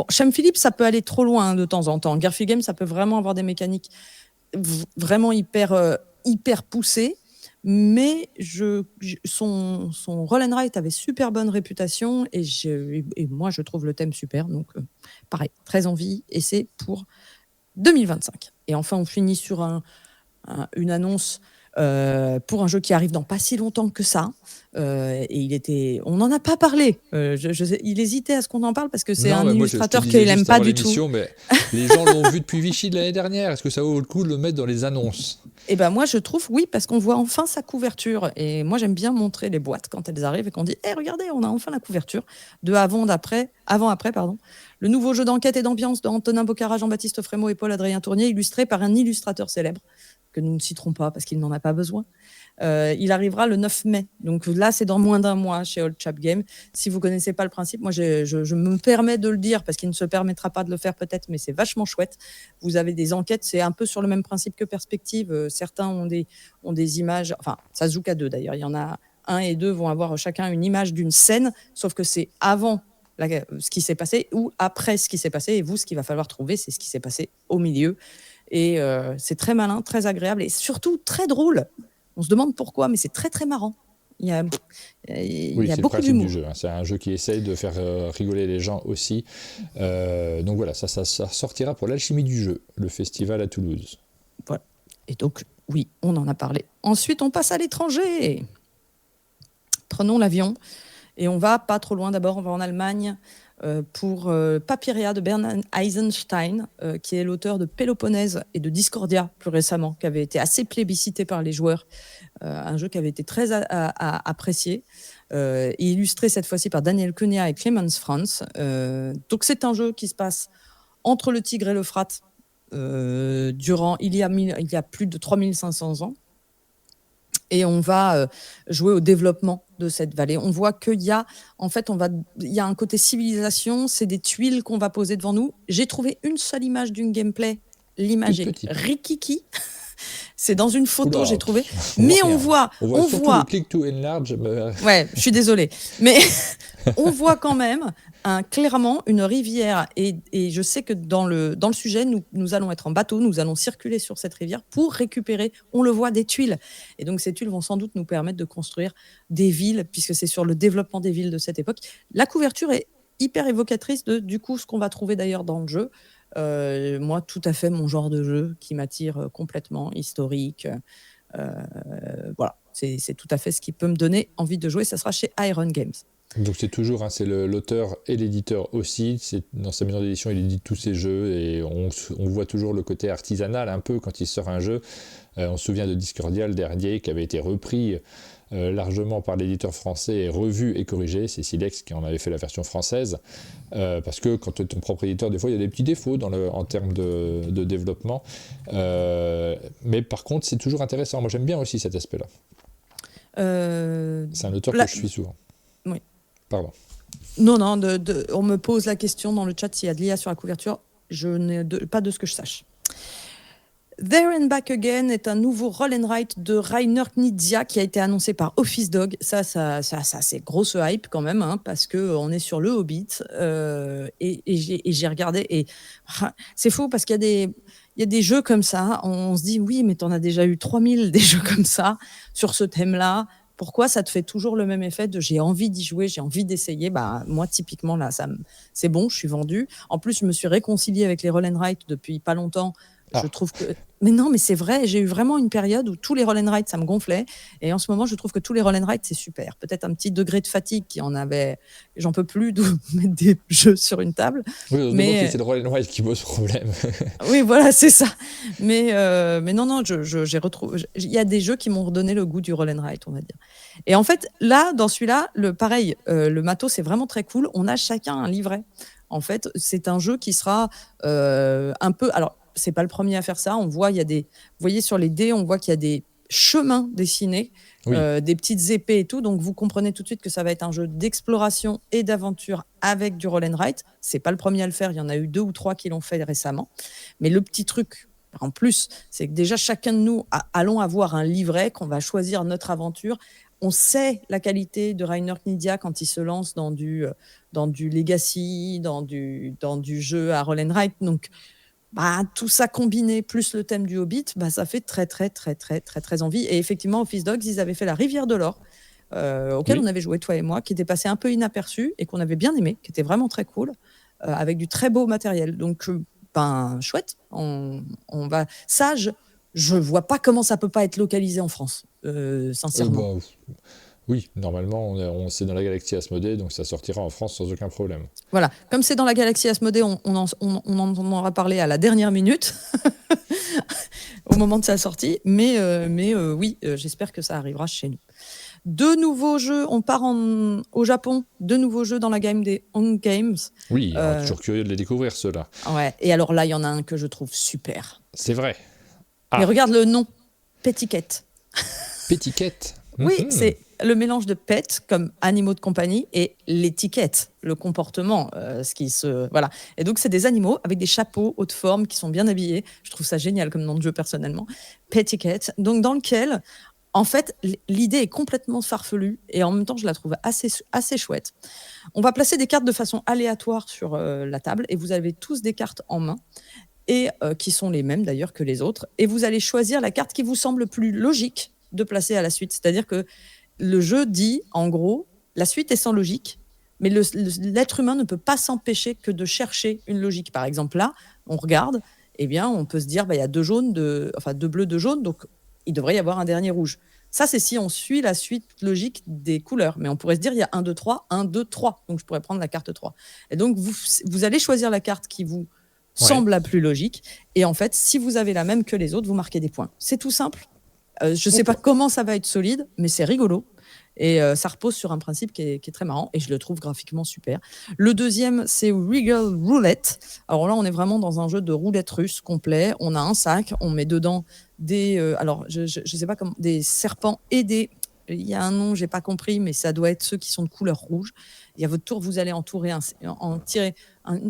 Sam Phillips, ça peut aller trop loin de temps en temps. Garfield Games, ça peut vraiment avoir des mécaniques vraiment hyper poussées. Mais son roll and write avait super bonne réputation, et moi je trouve le thème super, donc pareil, très envie, et c'est pour 2025. Et enfin on finit sur une annonce pour un jeu qui arrive dans pas si longtemps que ça, et on n'en a pas parlé. Il hésitait à ce qu'on en parle parce que c'est un illustrateur qu'il n'aime pas du tout. Mais les gens l'ont vu depuis Vichy de l'année dernière. Est-ce que ça vaut le coup de le mettre dans les annonces ? Et moi je trouve oui, parce qu'on voit enfin sa couverture, et moi j'aime bien montrer les boîtes quand elles arrivent et qu'on dit regardez, on a enfin la couverture de avant-après, pardon. Le nouveau jeu d'enquête et d'ambiance d'Antonin Bocara, Jean-Baptiste Frémaux et Paul-Adrien Tournier, illustré par un illustrateur célèbre que nous ne citerons pas parce qu'il n'en a pas besoin. Il arrivera le 9 mai. Donc là, c'est dans moins d'un mois chez Old Chap Game. Si vous ne connaissez pas le principe, moi, je me permets de le dire parce qu'il ne se permettra pas de le faire peut-être, mais c'est vachement chouette. Vous avez des enquêtes, c'est un peu sur le même principe que Perspective. Certains ont des images, enfin, ça se joue qu'à 2 d'ailleurs. Il y en a 1 et 2 vont avoir chacun une image d'une scène, sauf que c'est avant ce qui s'est passé ou après ce qui s'est passé. Et vous, ce qu'il va falloir trouver, c'est ce qui s'est passé au milieu. Et c'est très malin, très agréable et surtout très drôle. On se demande pourquoi, mais c'est très très marrant. Il y a beaucoup d'humour. C'est le principe du jeu. C'est un jeu qui essaye de faire rigoler les gens aussi. Donc voilà, ça sortira pour l'Alchimie du jeu, le festival à Toulouse. Voilà. Et donc, oui, on en a parlé. Ensuite, on passe à l'étranger. Prenons l'avion et on va pas trop loin. D'abord, on va en Allemagne pour Papiria de Bernhard Eisenstein, qui est l'auteur de Péloponnèse et de Discordia plus récemment, qui avait été assez plébiscité par les joueurs. Un jeu qui avait été très apprécié, et illustré cette fois-ci par Daniel Cunha et Clemens Franz. Donc c'est un jeu qui se passe entre le Tigre et l'Euphrate durant il y a plus de 3500 ans. Et on va jouer au développement de cette vallée. On voit qu'il y a, il y a un côté civilisation, c'est des tuiles qu'on va poser devant nous. J'ai trouvé une seule image d'une gameplay, l'image est rikiki. C'est dans une photo, j'ai trouvé. Mais on voit surtout le click to enlarge. Ouais, je suis désolée. Mais on voit quand même clairement une rivière. Et je sais que dans le sujet, nous allons être en bateau, nous allons circuler sur cette rivière pour récupérer, on le voit, des tuiles. Et donc ces tuiles vont sans doute nous permettre de construire des villes, puisque c'est sur le développement des villes de cette époque. La couverture est hyper évocatrice de, du coup, ce qu'on va trouver d'ailleurs dans le jeu. Moi, tout à fait mon genre de jeu qui m'attire complètement, historique. Voilà, c'est tout à fait ce qui peut me donner envie de jouer. Ça sera chez Iron Games. Donc c'est toujours, c'est l'auteur et l'éditeur aussi. Dans sa maison d'édition, il édite tous ses jeux et on voit toujours le côté artisanal un peu quand il sort un jeu. On se souvient de Discordia, le dernier, qui avait été repris largement par l'éditeur français et revu et corrigé. C'est Silex qui en avait fait la version française. Parce que quand tu es ton propre éditeur, des fois il y a des petits défauts en termes de développement. Mais par contre, c'est toujours intéressant. Moi j'aime bien aussi cet aspect-là. C'est un auteur que je suis souvent. Oui. Pardon. Non, on me pose la question dans le chat s'il y a de l'IA sur la couverture. Je n'ai pas de ce que je sache. There and Back Again est un nouveau roll and write de Rainer Knizia qui a été annoncé par Office Dog. Ça c'est grosse hype quand même, hein, parce qu'on est sur le Hobbit. Et j'ai regardé. Et c'est fou parce qu'il y a des jeux comme ça. On se dit, oui, mais t'en as déjà eu 3000 des jeux comme ça sur ce thème-là. Pourquoi ça te fait toujours le même effet de j'ai envie d'y jouer, j'ai envie d'essayer? Bah, moi, typiquement, là, c'est bon, je suis vendue. En plus, je me suis réconciliée avec les roll and write depuis pas longtemps. Je trouve que... Mais non, mais c'est vrai, j'ai eu vraiment une période où tous les roll and write, ça me gonflait. Et en ce moment, je trouve que tous les roll and write, c'est super. Peut-être un petit degré de fatigue qui en avait... J'en peux plus de mettre des jeux sur une table. Mais c'est le roll and write qui pose problème. Oui, voilà, c'est ça. Mais non, j'ai retrouvé... Il y a des jeux qui m'ont redonné le goût du roll and write, on va dire. Et en fait, là, dans celui-là, pareil, le matos, c'est vraiment très cool. On a chacun un livret. En fait, c'est un jeu qui sera un peu... Alors, c'est pas le premier à faire ça. On voit, vous voyez sur les dés, on voit qu'il y a des chemins dessinés, des petites épées et tout. Donc, vous comprenez tout de suite que ça va être un jeu d'exploration et d'aventure avec du roll and write. C'est pas le premier à le faire. Il y en a eu 2 ou 3 qui l'ont fait récemment. Mais le petit truc, en plus, c'est que déjà, chacun de nous allons avoir un livret qu'on va choisir notre aventure. On sait la qualité de Rainer Knizia quand il se lance dans du Legacy, dans du jeu à roll and write. Donc, tout ça combiné plus le thème du Hobbit, ça fait très très très très très très envie. Et effectivement, Office Dogs, ils avaient fait la Rivière de l'Or, auquel on avait joué toi et moi, qui était passé un peu inaperçu et qu'on avait bien aimé, qui était vraiment très cool, avec du très beau matériel. Donc chouette. On va je vois pas comment ça peut pas être localisé en France, sincèrement. Oui, normalement, c'est dans la galaxie Asmodée, donc ça sortira en France sans aucun problème. Voilà, comme c'est dans la galaxie Asmodée, on en aura parlé à la dernière minute, au moment de sa sortie, mais oui, j'espère que ça arrivera chez nous. 2 nouveaux jeux, on part au Japon, 2 nouveaux jeux dans la gamme des Hong Games. Oui, on est toujours curieux de les découvrir, ceux-là. Ouais, et alors là, il y en a un que je trouve super. C'est vrai. Mais regarde le nom, Petiquette. Petiquette. Oui, c'est le mélange de pet comme animaux de compagnie et l'étiquette, le comportement, voilà. Et donc c'est des animaux avec des chapeaux haute forme qui sont bien habillés. Je trouve ça génial comme nom de jeu personnellement. Petiquette, donc dans lequel en fait l'idée est complètement farfelue et en même temps je la trouve assez chouette. On va placer des cartes de façon aléatoire sur la table et vous avez tous des cartes en main. Et qui sont les mêmes d'ailleurs que les autres. Et vous allez choisir la carte qui vous semble plus logique de placer à la suite. C'est-à-dire que le jeu dit, en gros, la suite est sans logique, mais l'être humain ne peut pas s'empêcher que de chercher une logique. Par exemple, là, on regarde, eh bien, on peut se dire, il y a 2 jaunes, 2 bleus, 2 jaunes, donc il devrait y avoir un dernier rouge. Ça, c'est si on suit la suite logique des couleurs. Mais on pourrait se dire, il y a 1, 2, 3, 1, 2, 3. Donc, je pourrais prendre la carte 3. Et donc, vous allez choisir la carte qui vous semble la plus logique. Et en fait, si vous avez la même que les autres, vous marquez des points. C'est tout simple. Je ne sais pas comment ça va être solide, mais c'est rigolo. Et ça repose sur un principe qui est très marrant. Et je le trouve graphiquement super. Le deuxième, c'est Regal Roulette. Alors là, on est vraiment dans un jeu de roulette russe complet. On a un sac, on met dedans des... alors, je sais pas comment... Des serpents et des... Il y a un nom, j'ai pas compris, mais ça doit être ceux qui sont de couleur rouge. Et à votre tour, vous allez en tirer...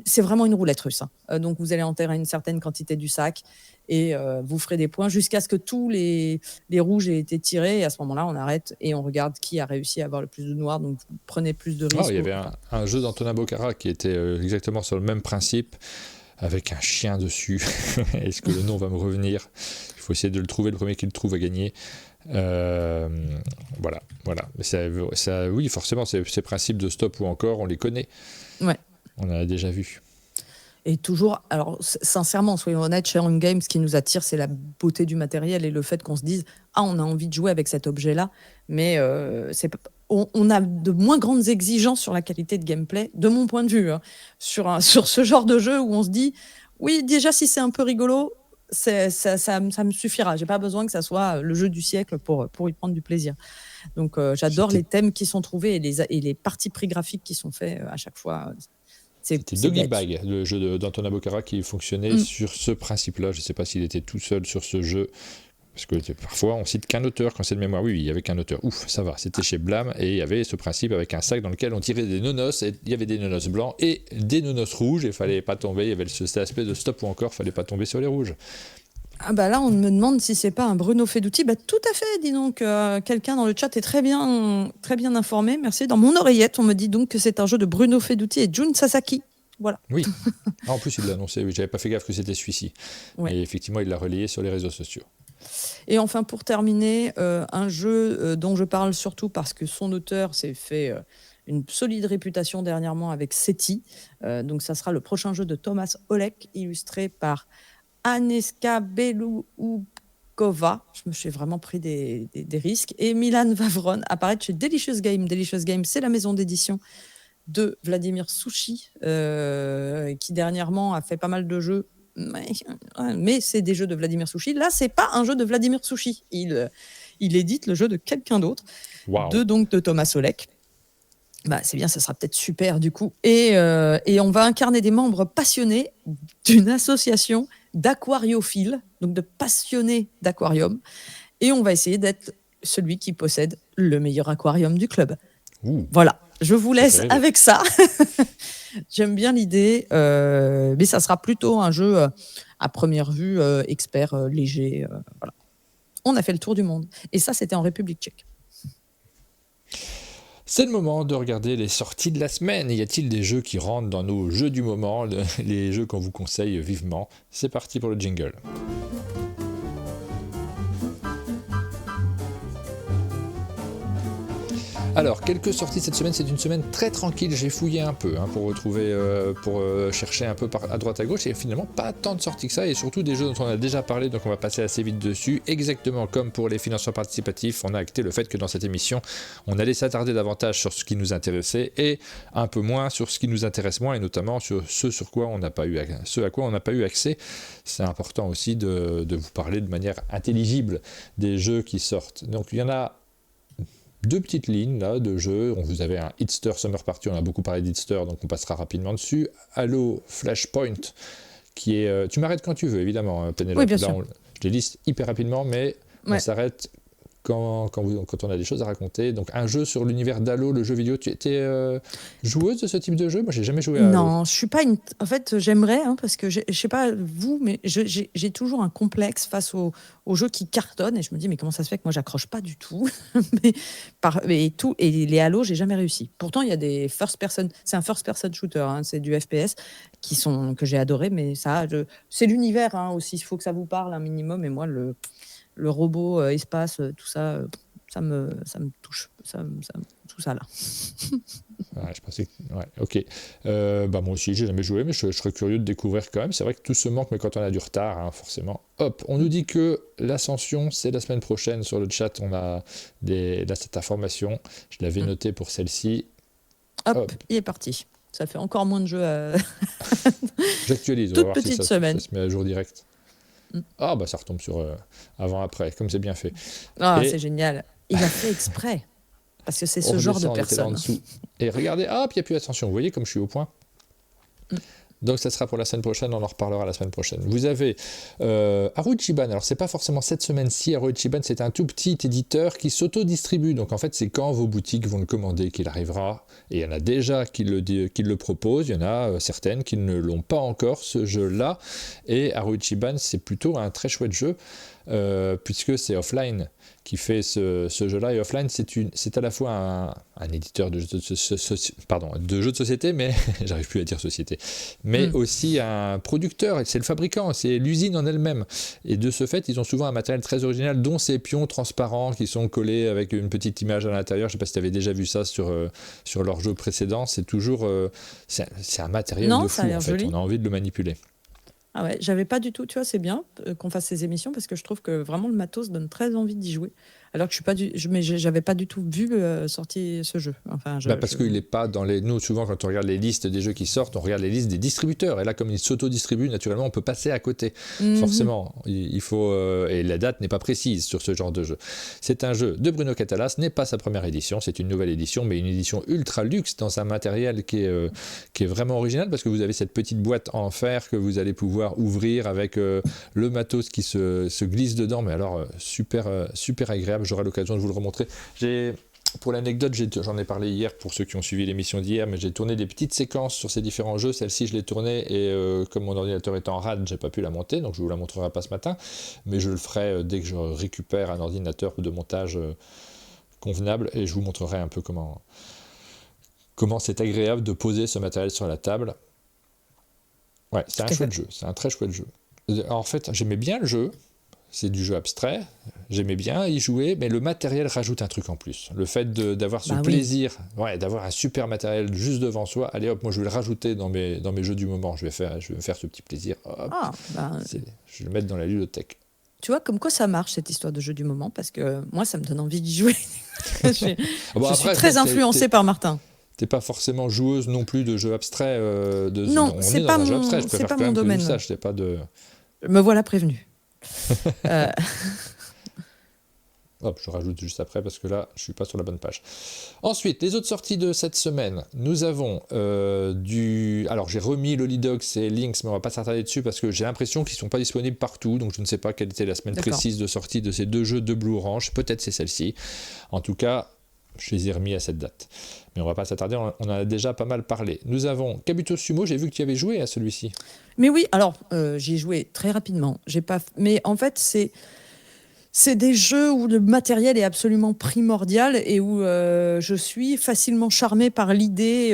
c'est vraiment une roulette russe. Hein. Donc, vous allez enterrer une certaine quantité du sac et vous ferez des points jusqu'à ce que tous les rouges aient été tirés. Et à ce moment-là, on arrête et on regarde qui a réussi à avoir le plus de noirs. Donc, vous prenez plus de risques. Il y avait un jeu d'Antonin Bocara qui était exactement sur le même principe, avec un chien dessus. Est-ce que le nom va me revenir? Il faut essayer de le trouver. Le premier qui le trouve va gagner. Voilà. Mais oui, forcément, ces principes de stop ou encore, on les connaît. Ouais. On en a déjà vu. Et toujours, alors sincèrement, soyons honnêtes, chez Hong Games, ce qui nous attire, c'est la beauté du matériel et le fait qu'on se dise « Ah, on a envie de jouer avec cet objet-là », mais on a de moins grandes exigences sur la qualité de gameplay, de mon point de vue, hein, sur ce genre de jeu où on se dit « Oui, déjà, si c'est un peu rigolo, ça me suffira. J'ai pas besoin que ça soit le jeu du siècle pour y prendre du plaisir. » Donc, j'adore les thèmes qui sont trouvés et les parties pris graphiques qui sont faits à chaque fois. C'était Doggy Bag, le jeu d'Antonin Bocara qui fonctionnait sur ce principe-là. Je ne sais pas s'il était tout seul sur ce jeu, parce que parfois on cite qu'un auteur quand c'est de mémoire. Oui, il y avait qu'un auteur. Ouf, ça va. C'était chez Blam et il y avait ce principe avec un sac dans lequel on tirait des nonos. Et il y avait des nonos blancs et des nonos rouges et il fallait pas tomber. Il y avait cet aspect de stop ou encore, il fallait pas tomber sur les rouges. Ah bah là, on me demande si c'est pas un Bruno Fedouti. Bah tout à fait, dis donc. Quelqu'un dans le chat est très bien informé. Merci. Dans mon oreillette, on me dit donc que c'est un jeu de Bruno Fedouti et Jun Sasaki. Voilà. Oui. Ah, en plus, il l'a annoncé. Oui, j'avais pas fait gaffe que c'était celui-ci. Ouais. Et effectivement, il l'a relayé sur les réseaux sociaux. Et enfin, pour terminer, un jeu dont je parle surtout parce que son auteur s'est fait une solide réputation dernièrement avec SETI. Donc, ça sera le prochain jeu de Thomas Olek, illustré par Aneska Beloukova. Je me suis vraiment pris des risques. Et Milan Vavron apparaît chez Delicious Game. Delicious Game, c'est la maison d'édition de Vladimir Sushi, qui dernièrement a fait pas mal de jeux. Mais c'est des jeux de Vladimir Sushi. Là, c'est pas un jeu de Vladimir Sushi. Il édite le jeu de quelqu'un d'autre, Wow. de Thomas Olek. Bah, c'est bien, ça sera peut-être super du coup. Et on va incarner des membres passionnés d'une association d'aquariophiles, donc de passionnés d'aquarium. Et on va essayer d'être celui qui possède le meilleur aquarium du club. Ouh. Voilà, je vous laisse avec ça. J'aime bien l'idée, mais ça sera plutôt un jeu à première vue, expert, léger. Voilà. On a fait le tour du monde. Et ça, c'était en République tchèque. C'est le moment de regarder les sorties de la semaine. Y a-t-il des jeux qui rentrent dans nos jeux du moment, les jeux qu'on vous conseille vivement? C'est parti pour le jingle. Alors, quelques sorties cette semaine, c'est une semaine très tranquille, j'ai fouillé un peu pour retrouver, pour chercher un peu à droite à gauche, et finalement pas tant de sorties que ça, et surtout des jeux dont on a déjà parlé, donc on va passer assez vite dessus. Exactement comme pour les financements participatifs, on a acté le fait que dans cette émission, on allait s'attarder davantage sur ce qui nous intéressait, et un peu moins sur ce qui nous intéresse moins, et notamment sur ce à quoi on n'a pas eu accès. C'est important aussi de vous parler de manière intelligible des jeux qui sortent. Donc il y en a deux petites lignes là de jeux. Vous avez un Hitster Summer Party, on a beaucoup parlé d'Hitster, donc on passera rapidement dessus. Halo Flashpoint, qui est... tu m'arrêtes quand tu veux, évidemment, Pénélope. Oui, bien sûr. Je les liste hyper rapidement, mais on s'arrête quand on a des choses à raconter. Donc un jeu sur l'univers d'Halo, le jeu vidéo. Tu étais joueuse de ce type de jeu? Moi, j'ai jamais joué à Halo. Non, je suis pas une... En fait, j'aimerais, parce que je sais pas vous, mais j'ai toujours un complexe face aux jeux qui cartonnent, et je me dis, mais comment ça se fait que moi, j'accroche pas du tout? Et les Halo, j'ai jamais réussi. Pourtant, il y a des first-person... C'est un first-person shooter, c'est du FPS, que j'ai adoré, mais ça, c'est l'univers aussi. Il faut que ça vous parle un minimum, et moi, le robot, espace, tout ça, ça me touche. Tout ça là. Ouais, je pensais que... Ouais, ok. Moi aussi, j'ai jamais joué, mais je serais curieux de découvrir quand même. C'est vrai que tout se manque, mais quand on a du retard, forcément. Hop, on nous dit que l'Ascension, c'est la semaine prochaine. Sur le chat, on a cette information. Je l'avais noté pour celle-ci. Hop, il est parti. Ça fait encore moins de jeux à... J'actualise, on va voir si ça se met à jour direct. Ah, ça retombe sur avant-après, comme c'est bien fait. C'est génial. Il a fait exprès. Parce que c'est ce genre de personne. Et regardez, puis il n'y a plus Ascension. Vous voyez comme je suis au point. Donc ça sera pour la semaine prochaine, on en reparlera la semaine prochaine. Vous avez Haruichiban. Alors c'est pas forcément cette semaine-ci. Haruichiban, c'est un tout petit éditeur qui s'auto-distribue. Donc en fait, c'est quand vos boutiques vont le commander qu'il arrivera. Et il y en a déjà qui le proposent. Il y en a certaines qui ne l'ont pas encore, ce jeu-là. Et Haruichiban, c'est plutôt un très chouette jeu. Puisque c'est Offline qui fait ce jeu-là, et Offline c'est à la fois un éditeur de jeux de société, mais j'arrive plus à dire société, mais aussi un producteur, c'est le fabricant, c'est l'usine en elle-même, et de ce fait ils ont souvent un matériel très original, dont ces pions transparents qui sont collés avec une petite image à l'intérieur. Je sais pas si tu avais déjà vu ça sur leur jeu précédent. C'est toujours c'est un matériel de fou, en fait. On a envie de le manipuler. Ah ouais, j'avais pas du tout, tu vois, c'est bien qu'on fasse ces émissions parce que je trouve que vraiment le matos donne très envie d'y jouer. Alors que j'avais pas du tout vu sortir ce jeu. Parce qu'il n'est pas dans les... Nous, souvent, quand on regarde les listes des jeux qui sortent, on regarde les listes des distributeurs. Et là, comme ils s'auto-distribuent, naturellement, on peut passer à côté. Forcément, il faut... Et la date n'est pas précise sur ce genre de jeu. C'est un jeu de Bruno Catala. Ce n'est pas sa première édition. C'est une nouvelle édition, mais une édition ultra luxe dans un matériel qui est vraiment original, parce que vous avez cette petite boîte en fer que vous allez pouvoir ouvrir avec le matos qui se glisse dedans. Mais alors, super agréable. J'aurai l'occasion de vous le remontrer. Pour l'anecdote, j'en ai parlé hier pour ceux qui ont suivi l'émission d'hier, mais j'ai tourné des petites séquences sur ces différents jeux. Celle-ci, je l'ai tournée et comme mon ordinateur est en rade, j'ai pas pu la monter, donc je vous la montrerai pas ce matin, mais je le ferai dès que je récupère un ordinateur de montage convenable et je vous montrerai un peu comment c'est agréable de poser ce matériel sur la table. Ouais, c'est un chouette jeu, c'est un très chouette jeu. Alors, en fait, j'aimais bien le jeu. C'est du jeu abstrait, j'aimais bien y jouer, mais le matériel rajoute un truc en plus. Le fait d'avoir ce plaisir, d'avoir un super matériel juste devant soi, allez hop, moi je vais le rajouter dans mes jeux du moment, je vais me faire ce petit plaisir, hop, je vais le mettre dans la ludothèque. Tu vois, comme quoi ça marche cette histoire de jeu du moment, parce que moi ça me donne envie d'y jouer. je suis très influencée par Martin. T'es pas forcément joueuse non plus de jeux abstraits. Non, c'est pas mon domaine. Me voilà prévenu. Hop, je rajoute juste après parce que là, je suis pas sur la bonne page. Ensuite, les autres sorties de cette semaine. Nous avons Alors, j'ai remis Lolidox et Lynx, mais on va pas s'attarder dessus parce que j'ai l'impression qu'ils sont pas disponibles partout. Donc, je ne sais pas quelle était la semaine précise de sortie de ces deux jeux de Blue Orange. Peut-être c'est celle-ci. En tout cas, je les ai remis à cette date. Mais on va pas s'attarder, on en a déjà pas mal parlé. Nous avons Kabuto Sumo, j'ai vu que tu avais joué à celui-ci. Mais oui, alors j'y ai joué très rapidement. Mais en fait, c'est des jeux où le matériel est absolument primordial et où je suis facilement charmée par l'idée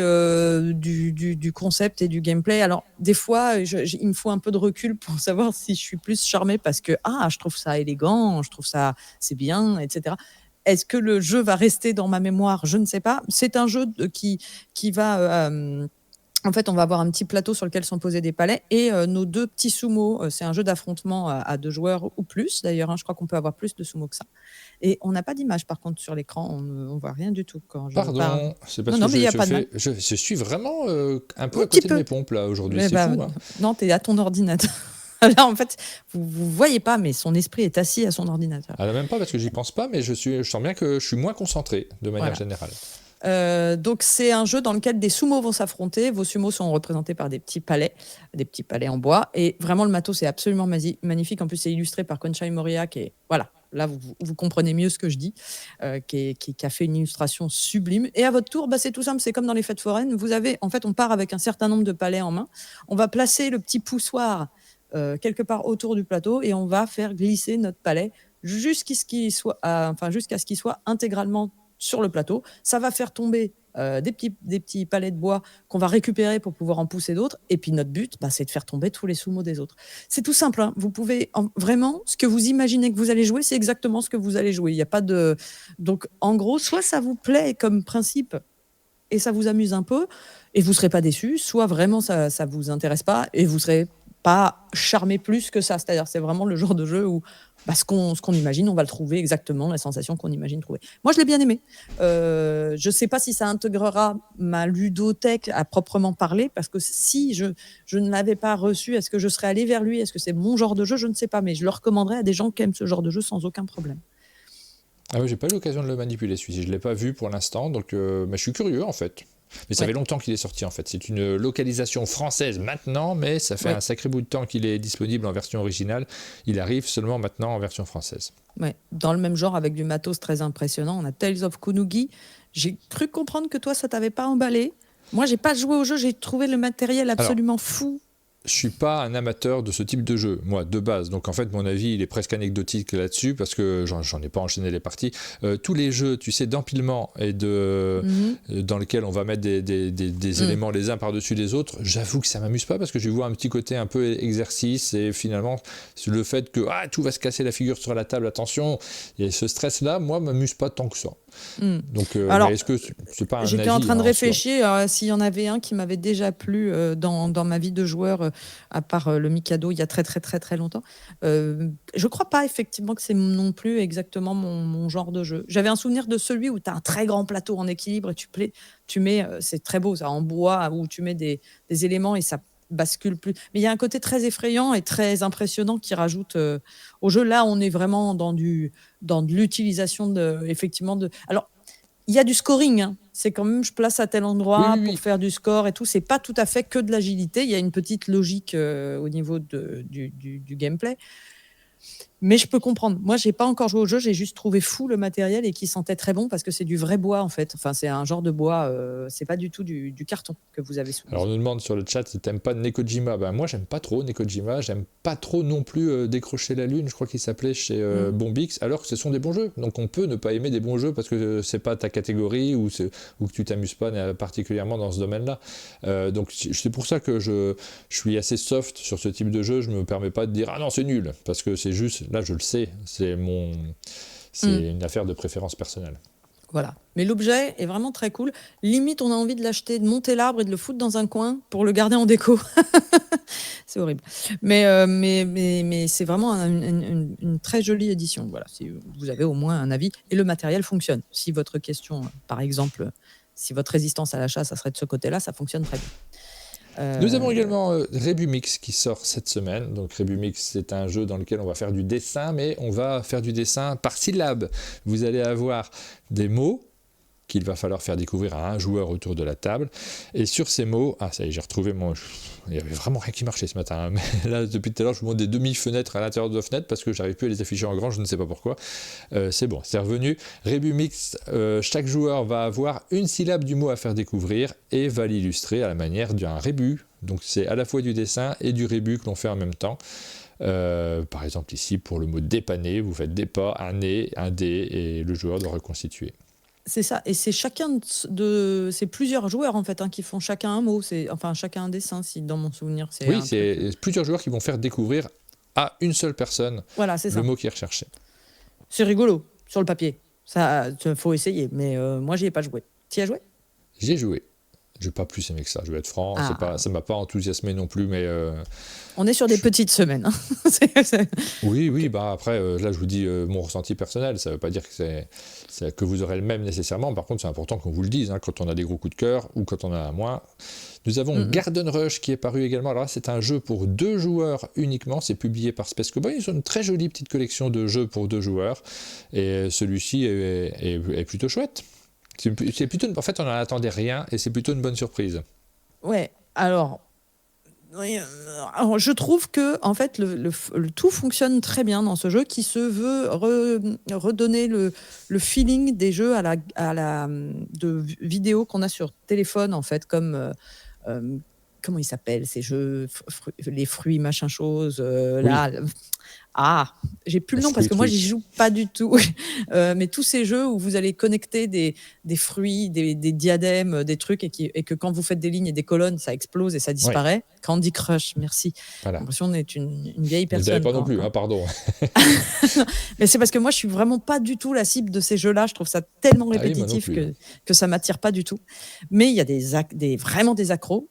du concept et du gameplay. Alors, des fois, il me faut un peu de recul pour savoir si je suis plus charmée parce que je trouve ça élégant, je trouve ça c'est bien, etc. Est-ce que le jeu va rester dans ma mémoire ? Je ne sais pas. C'est un jeu qui va... en fait, on va avoir un petit plateau sur lequel sont posés des palets et nos deux petits sumos. C'est un jeu d'affrontement à 2 joueurs ou plus. D'ailleurs, je crois qu'on peut avoir plus de sumos que ça. Et on n'a pas d'image, par contre, sur l'écran. On ne voit rien du tout quand je parle. C'est parce que je suis vraiment un peu à côté de mes pompes là aujourd'hui. C'est fou. Hein. Non, tu es à ton ordinateur. Là, en fait, vous voyez pas, mais son esprit est assis à son ordinateur. Même pas parce que j'y pense pas, mais je sens bien que je suis moins concentré de manière générale. Donc c'est un jeu dans lequel des sumos vont s'affronter. Vos sumos sont représentés par des petits palets en bois. Et vraiment, le matos est absolument magnifique. En plus, c'est illustré par Konchai Moriya, qui est... Voilà, là, vous comprenez mieux ce que je dis, qui a fait une illustration sublime. Et à votre tour, c'est tout simple, c'est comme dans les fêtes foraines. En fait, on part avec un certain nombre de palets en main. On va placer le petit poussoir quelque part autour du plateau et on va faire glisser notre palet jusqu'à ce qu'il soit intégralement sur le plateau. Ça va faire tomber des petits palets de bois qu'on va récupérer pour pouvoir en pousser d'autres. Et puis notre but, c'est de faire tomber tous les sumos des autres. C'est tout simple. Hein. Vous pouvez vraiment, ce que vous imaginez que vous allez jouer, c'est exactement ce que vous allez jouer. Il n'y a pas de... Donc en gros, soit ça vous plaît comme principe et ça vous amuse un peu et vous ne serez pas déçus, soit vraiment ça ne vous intéresse pas et vous ne serez pas charmé plus que ça. C'est-à-dire c'est vraiment le genre de jeu où ce qu'on imagine, on va le trouver exactement, la sensation qu'on imagine trouver. Moi, je l'ai bien aimé. Je ne sais pas si ça intégrera ma ludothèque à proprement parler, parce que si je ne l'avais pas reçu, est-ce que je serais allée vers lui ? Est-ce que c'est mon genre de jeu ? Je ne sais pas, mais je le recommanderais à des gens qui aiment ce genre de jeu sans aucun problème. Ah oui, j'ai pas eu l'occasion de le manipuler celui-ci, je l'ai pas vu pour l'instant, donc mais je suis curieux en fait. Mais ça fait longtemps qu'il est sorti en fait. C'est une localisation française maintenant, mais ça fait un sacré bout de temps qu'il est disponible en version originale. Il arrive seulement maintenant en version française. Ouais. Dans le même genre, avec du matos très impressionnant, on a Tales of Kunugi. J'ai cru comprendre que toi, ça t'avait pas emballé. Moi, j'ai pas joué au jeu, j'ai trouvé le matériel absolument fou. Je suis pas un amateur de ce type de jeu, moi, de base. Donc en fait, mon avis, il est presque anecdotique là-dessus parce que j'en ai pas enchaîné les parties. Tous les jeux, tu sais, d'empilement et dans lesquels on va mettre des éléments les uns par-dessus les autres, j'avoue que ça m'amuse pas parce que je vois un petit côté un peu exercice et finalement, le fait que tout va se casser la figure sur la table, attention, et ce stress-là, moi, m'amuse pas tant que ça. Donc, alors, est-ce que c'est pas un j'étais en train de réfléchir s'il y en avait un qui m'avait déjà plu dans ma vie de joueur, à part le Mikado il y a très très très très longtemps. Je crois pas effectivement que c'est non plus exactement mon genre de jeu. J'avais un souvenir de celui où tu as un très grand plateau en équilibre et tu mets, c'est très beau ça, en bois, où tu mets des éléments et ça bascule plus. Mais il y a un côté très effrayant et très impressionnant qui rajoute au jeu. Là, on est vraiment dans de l'utilisation effectivement de... Alors, il y a du scoring, hein. C'est quand même, je place à tel endroit pour faire du score et tout. C'est pas tout à fait que de l'agilité. Il y a une petite logique au niveau du gameplay. Mais je peux comprendre. Moi, j'ai pas encore joué au jeu, j'ai juste trouvé fou le matériel et qui sentait très bon parce que c'est du vrai bois en fait. Enfin, c'est un genre de bois, c'est pas du tout du carton que vous avez sous les Alors on yeux. nous demande sur le chat si t'aimes pas Nekojima. Ben moi j'aime pas trop Nekojima, j'aime pas trop non plus Décrocher la Lune, je crois qu'il s'appelait chez Bombix, alors que ce sont des bons jeux. Donc on peut ne pas aimer des bons jeux parce que c'est pas ta catégorie ou que tu t'amuses pas particulièrement dans ce domaine-là. Donc c'est pour ça que je suis assez soft sur ce type de jeu, je me permets pas de dire ah non c'est nul, parce que c'est juste, là je le sais, c'est une affaire de préférence personnelle. Voilà. Mais l'objet est vraiment très cool. Limite, on a envie de l'acheter, de monter l'arbre et de le foutre dans un coin pour le garder en déco. C'est horrible. Mais c'est vraiment une très jolie édition. Voilà, si vous avez au moins un avis. Et le matériel fonctionne. Si votre question, par exemple, si votre résistance à l'achat, ça serait de ce côté-là, ça fonctionne très bien. Nous avons également Rebumix qui sort cette semaine. Donc Rebumix, c'est un jeu dans lequel on va faire du dessin, mais on va faire du dessin par syllabes. Vous allez avoir des mots qu'il va falloir faire découvrir à un joueur autour de la table. Et sur ces mots, ça y est, j'ai retrouvé mon... Il n'y avait vraiment rien qui marchait ce matin. Hein. Mais là, depuis tout à l'heure, je vous montre des demi-fenêtres à l'intérieur de la fenêtre parce que j'arrive plus à les afficher en grand, je ne sais pas pourquoi. C'est bon, c'est revenu. Rebumix, chaque joueur va avoir une syllabe du mot à faire découvrir et va l'illustrer à la manière d'un rébus. Donc c'est à la fois du dessin et du rébus que l'on fait en même temps. Par exemple ici, pour le mot dépanner, vous faites des pas, un nez, un dé, et le joueur doit reconstituer. C'est ça, et c'est c'est plusieurs joueurs en fait qui font chacun un mot, enfin chacun un dessin, si dans mon souvenir c'est. Oui, c'est plusieurs joueurs qui vont faire découvrir à une seule personne le mot qui est recherché. C'est rigolo sur le papier, ça faut essayer, mais moi j'y ai pas joué. Tu y as joué? J'y ai joué. Je n'ai pas plus aimé que ça, je vais être franc. Ça ne m'a pas enthousiasmé non plus, mais... On est sur des petites semaines. Hein. Oui, après, là, je vous dis mon ressenti personnel. Ça ne veut pas dire que vous aurez le même nécessairement. Par contre, c'est important qu'on vous le dise, quand on a des gros coups de cœur ou quand on en a moins. Nous avons Garden Rush qui est paru également. Alors là, c'est un jeu pour 2 joueurs uniquement. C'est publié par Space Cowboy. Ils ont une très jolie petite collection de jeux pour 2 joueurs. Et celui-ci est plutôt chouette. C'est plutôt en fait, on n'en attendait rien et c'est plutôt une bonne surprise. Ouais, alors je trouve que en fait, le tout fonctionne très bien dans ce jeu qui se veut redonner le feeling des jeux de vidéo qu'on a sur téléphone, en fait, comme... comment ils s'appellent ces jeux, les fruits machin chose, là... j'ai plus le nom parce que moi j'y joue pas du tout. Mais tous ces jeux où vous allez connecter des fruits, des diadèmes, des trucs et que quand vous faites des lignes et des colonnes, ça explose et ça disparaît. Ouais. Candy Crush, merci. Voilà. J'ai l'impression d'être une vieille personne. Vous n'avez pas non plus, pardon. Mais c'est parce que moi je suis vraiment pas du tout la cible de ces jeux-là. Je trouve ça tellement répétitif que ça m'attire pas du tout. Mais il y a vraiment des accros.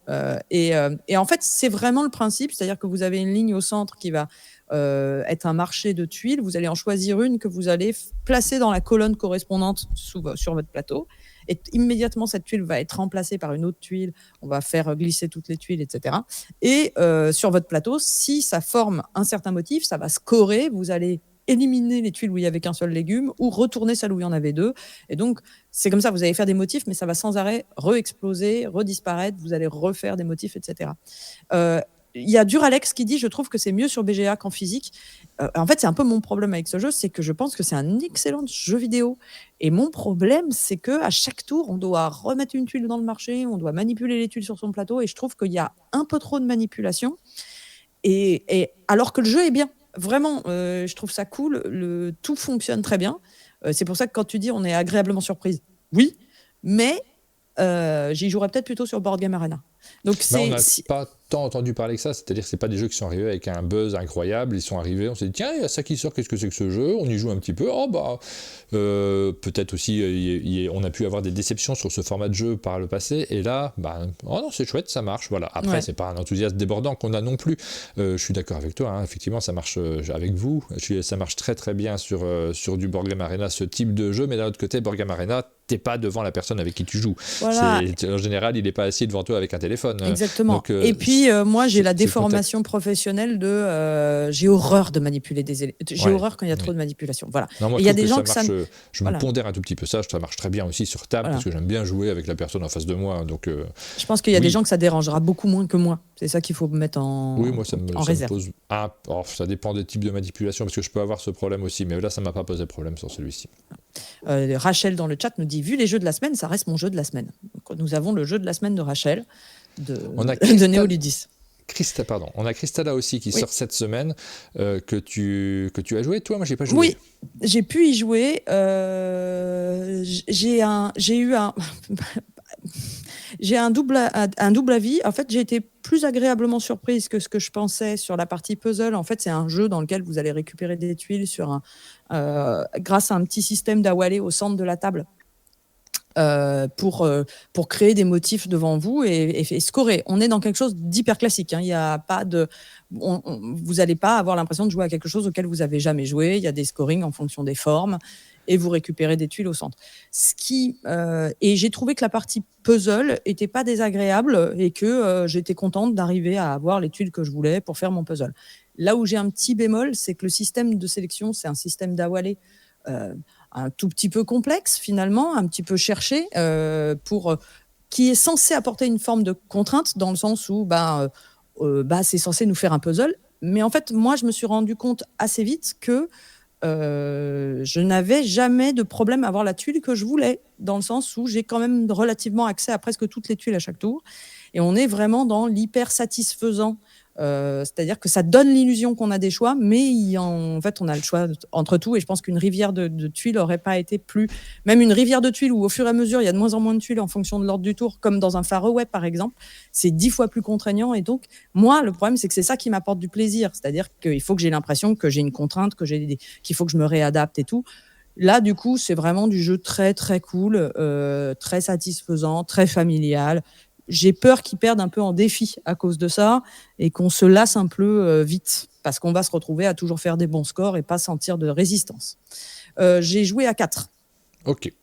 Et en fait, c'est vraiment le principe, c'est-à-dire que vous avez une ligne au centre qui va être un marché de tuiles, vous allez en choisir une que vous allez placer dans la colonne correspondante sur votre plateau, et immédiatement cette tuile va être remplacée par une autre tuile, on va faire glisser toutes les tuiles, etc. Et sur votre plateau, si ça forme un certain motif, ça va scorer, vous allez éliminer les tuiles où il n'y avait qu'un seul légume ou retourner celles où il y en avait 2, et donc c'est comme ça, vous allez faire des motifs, mais ça va sans arrêt re-exploser, redisparaître, vous allez refaire des motifs, etc. Il y a Duralex qui dit « Je trouve que c'est mieux sur BGA qu'en physique ». En fait, c'est un peu mon problème avec ce jeu, c'est que je pense que c'est un excellent jeu vidéo. Et mon problème, c'est qu'à chaque tour, on doit remettre une tuile dans le marché, on doit manipuler les tuiles sur son plateau, et je trouve qu'il y a un peu trop de manipulation. Et alors que le jeu est bien. Vraiment, je trouve ça cool. Tout fonctionne très bien. C'est pour ça que quand tu dis « On est agréablement surprise », oui, mais j'y jouerais peut-être plutôt sur Board Game Arena. Donc on n'a pas tant entendu parler que ça, c'est-à-dire que c'est pas des jeux qui sont arrivés avec un buzz incroyable, ils sont arrivés, on s'est dit tiens, il y a ça qui sort, qu'est-ce que c'est que ce jeu, on y joue un petit peu, peut-être aussi on a pu avoir des déceptions sur ce format de jeu par le passé, et là, oh non, c'est chouette, ça marche, voilà. Après, c'est pas un enthousiasme débordant qu'on a non plus, je suis d'accord avec toi, effectivement, ça marche avec vous, ça marche très très bien sur du Board Game Arena, ce type de jeu, mais d'un autre côté, Board Game Arena, t'es pas devant la personne avec qui tu joues. Voilà. En général, il n'est pas assis devant toi avec un téléphone. Exactement. Donc, et puis, moi, j'ai la c'est le déformation professionnelle de... j'ai horreur de manipuler des éléments. J'ai horreur quand il y a trop de manipulation. Voilà. Non, moi, Et je il y a trouve des que gens ça que ça... marche. Je me pondère un tout petit peu ça. Ça marche très bien aussi sur table parce que j'aime bien jouer avec la personne en face de moi. Donc, je pense qu'il y a des gens que ça dérangera beaucoup moins que moi. C'est ça qu'il faut mettre en réserve. Oui, moi, ça me pose... ça dépend des types de manipulation parce que je peux avoir ce problème aussi. Mais là, ça ne m'a pas posé problème sur celui-ci. Rachel dans le chat nous dit, vu les jeux de la semaine, ça reste mon jeu de la semaine. Donc, nous avons le jeu de la semaine de Rachel, de Néoludis. On a Crystalla aussi qui sort cette semaine, que tu as joué. Toi, moi, j'ai pas joué. Oui, j'ai pu y jouer. J'ai un double avis. En fait, j'ai été plus agréablement surprise que ce que je pensais sur la partie puzzle. En fait, c'est un jeu dans lequel vous allez récupérer des tuiles grâce à un petit système d'awalé au centre de la table. Pour créer des motifs devant vous et scorer. On est dans quelque chose d'hyper classique. Il y a pas de, vous n'allez pas avoir l'impression de jouer à quelque chose auquel vous n'avez jamais joué. Il y a des scorings en fonction des formes et vous récupérez des tuiles au centre. Et j'ai trouvé que la partie puzzle était pas désagréable et que j'étais contente d'arriver à avoir les tuiles que je voulais pour faire mon puzzle. Là où j'ai un petit bémol, c'est que le système de sélection, c'est un système d'awalé un tout petit peu complexe finalement, un petit peu cherché, qui est censé apporter une forme de contrainte dans le sens où c'est censé nous faire un puzzle. Mais en fait, moi, je me suis rendu compte assez vite que je n'avais jamais de problème à avoir la tuile que je voulais, dans le sens où j'ai quand même relativement accès à presque toutes les tuiles à chaque tour. Et on est vraiment dans l'hyper satisfaisant. C'est-à-dire que ça donne l'illusion qu'on a des choix, mais en fait, on a le choix entre tout. Et je pense qu'une rivière de tuiles n'aurait pas été plus... Même une rivière de tuiles où, au fur et à mesure, il y a de moins en moins de tuiles en fonction de l'ordre du tour, comme dans un Far Away, par exemple, c'est 10 fois plus contraignant. Et donc, moi, le problème, c'est que c'est ça qui m'apporte du plaisir. C'est-à-dire qu'il faut que j'ai l'impression que j'ai une contrainte, qu'il faut que je me réadapte et tout. Là, du coup, c'est vraiment du jeu très, très cool, très satisfaisant, très familial. J'ai peur qu'ils perdent un peu en défi à cause de ça et qu'on se lasse un peu vite parce qu'on va se retrouver à toujours faire des bons scores et pas sentir de résistance. J'ai joué à 4. Ok.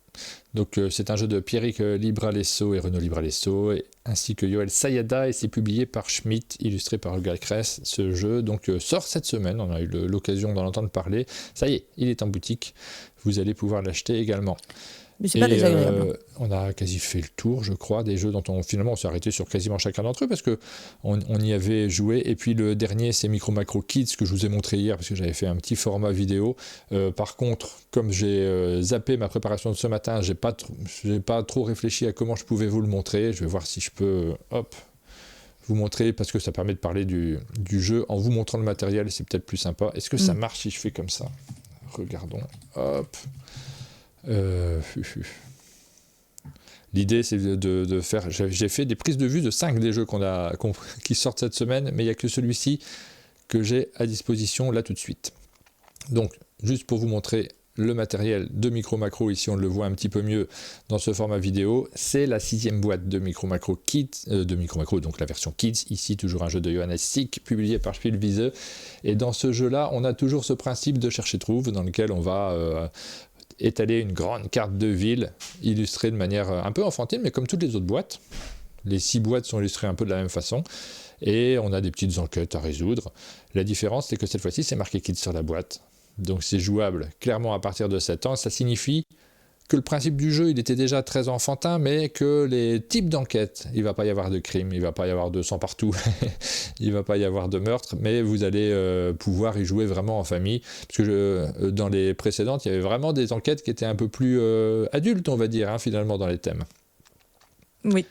Donc c'est un jeu de Pierrick Libralesso et Renaud Libralesso ainsi que Yoel Sayada et c'est publié par Schmitt, illustré par Olga Kress. Ce jeu donc sort cette semaine, on a eu l'occasion d'en entendre parler. Ça y est, il est en boutique. Vous allez pouvoir l'acheter également. Mais c'est pas désagréable. On a quasi fait le tour, je crois, des jeux dont on s'est arrêté sur quasiment chacun d'entre eux parce que on y avait joué. Et puis le dernier, c'est Micro Macro Kids que je vous ai montré hier parce que j'avais fait un petit format vidéo. Par contre, comme j'ai zappé ma préparation de ce matin, j'ai pas trop réfléchi à comment je pouvais vous le montrer. Je vais voir si je peux, vous montrer parce que ça permet de parler du jeu en vous montrant le matériel. C'est peut-être plus sympa. Est-ce que ça marche si je fais comme ça? Regardons. Hop. L'idée c'est de faire, j'ai fait des prises de vue de 5 des jeux qui sortent cette semaine, mais il n'y a que celui-ci que j'ai à disposition là tout de suite. Donc juste pour vous montrer le matériel de Micro Macro, ici on le voit un petit peu mieux dans ce format vidéo, c'est la 6e boîte de Micro Macro Kids, de Micro Macro, donc la version Kids, ici toujours un jeu de Johannes Sick, publié par Spielwiese, et dans ce jeu-là, on a toujours ce principe de chercher-trouve, dans lequel on va étaler une grande carte de ville, illustrée de manière un peu enfantine, mais comme toutes les autres boîtes. Les 6 boîtes sont illustrées un peu de la même façon, et on a des petites enquêtes à résoudre. La différence, c'est que cette fois-ci, c'est marqué Kids sur la boîte. Donc c'est jouable clairement à partir de 7 ans. Ça signifie que le principe du jeu, il était déjà très enfantin, mais que les types d'enquêtes, il ne va pas y avoir de crime, il ne va pas y avoir de sang partout, il ne va pas y avoir de meurtre, mais vous allez pouvoir y jouer vraiment en famille. Parce que dans les précédentes, il y avait vraiment des enquêtes qui étaient un peu plus adultes, on va dire, finalement, dans les thèmes. Oui.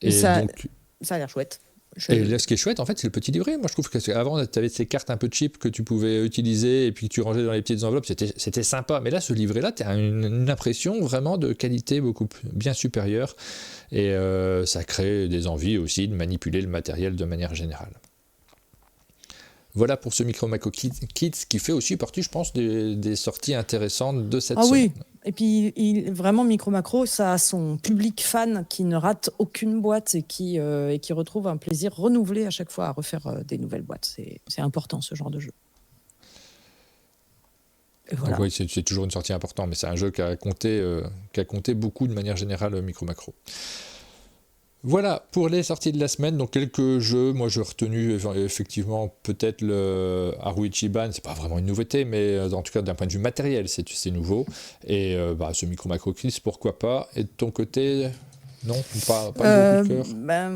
Et ça, donc, ça a l'air chouette. Et là, ce qui est chouette, en fait, c'est le petit livret. Moi, je trouve qu'avant, tu avais ces cartes un peu cheap que tu pouvais utiliser et puis que tu rangeais dans les petites enveloppes. C'était sympa. Mais là, ce livret-là, tu as une impression vraiment de qualité bien supérieure. Et ça crée des envies aussi de manipuler le matériel de manière générale. Voilà pour ce Micro Macro Kids qui fait aussi partie, je pense, des sorties intéressantes de cette semaine. Oui, et puis vraiment Micro Macro, ça a son public fan qui ne rate aucune boîte et qui retrouve un plaisir renouvelé à chaque fois à refaire des nouvelles boîtes. C'est important ce genre de jeu. voilà. Donc oui, c'est toujours une sortie importante, mais c'est un jeu qui a compté beaucoup de manière générale Micro Macro. Voilà pour les sorties de la semaine, donc quelques jeux. Moi j'ai retenu effectivement peut-être le Haru Ichiban, c'est pas vraiment une nouveauté, mais en tout cas d'un point de vue matériel c'est nouveau. Et ce Micro Macro Quiz, pourquoi pas. Et de ton côté, non, pas de beaucoup de cœur. Moi,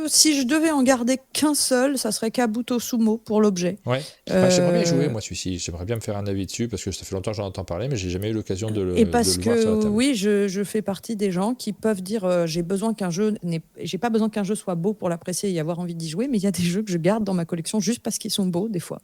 si je devais en garder qu'un seul, ça serait Kabuto Sumo pour l'objet. Ouais. J'aimerais bien y jouer moi celui-ci, j'aimerais bien me faire un avis dessus parce que ça fait longtemps que j'en entends parler, mais j'ai jamais eu l'occasion de le voir sur la table. Oui, je fais partie des gens qui peuvent dire j'ai pas besoin qu'un jeu soit beau pour l'apprécier et avoir envie d'y jouer, mais il y a des jeux que je garde dans ma collection juste parce qu'ils sont beaux des fois.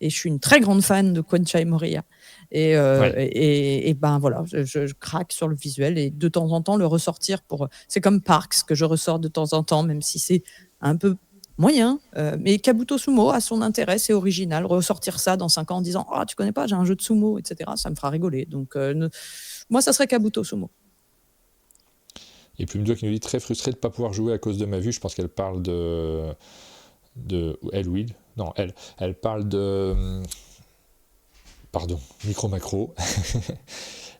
Et je suis une très grande fan de Konsei Moria. Et voilà, je craque sur le visuel et de temps en temps le ressortir c'est comme Parks que je ressors de temps en temps, même si c'est un peu moyen. Mais Kabuto Sumo a son intérêt, c'est original. Ressortir ça dans 5 ans en disant tu connais pas, j'ai un jeu de sumo, etc. Ça me fera rigoler. Donc moi, ça serait Kabuto Sumo. Et puis Plume qui nous dit très frustrée de ne pas pouvoir jouer à cause de ma vue. Je pense qu'elle parle elle parle de Micro Macro.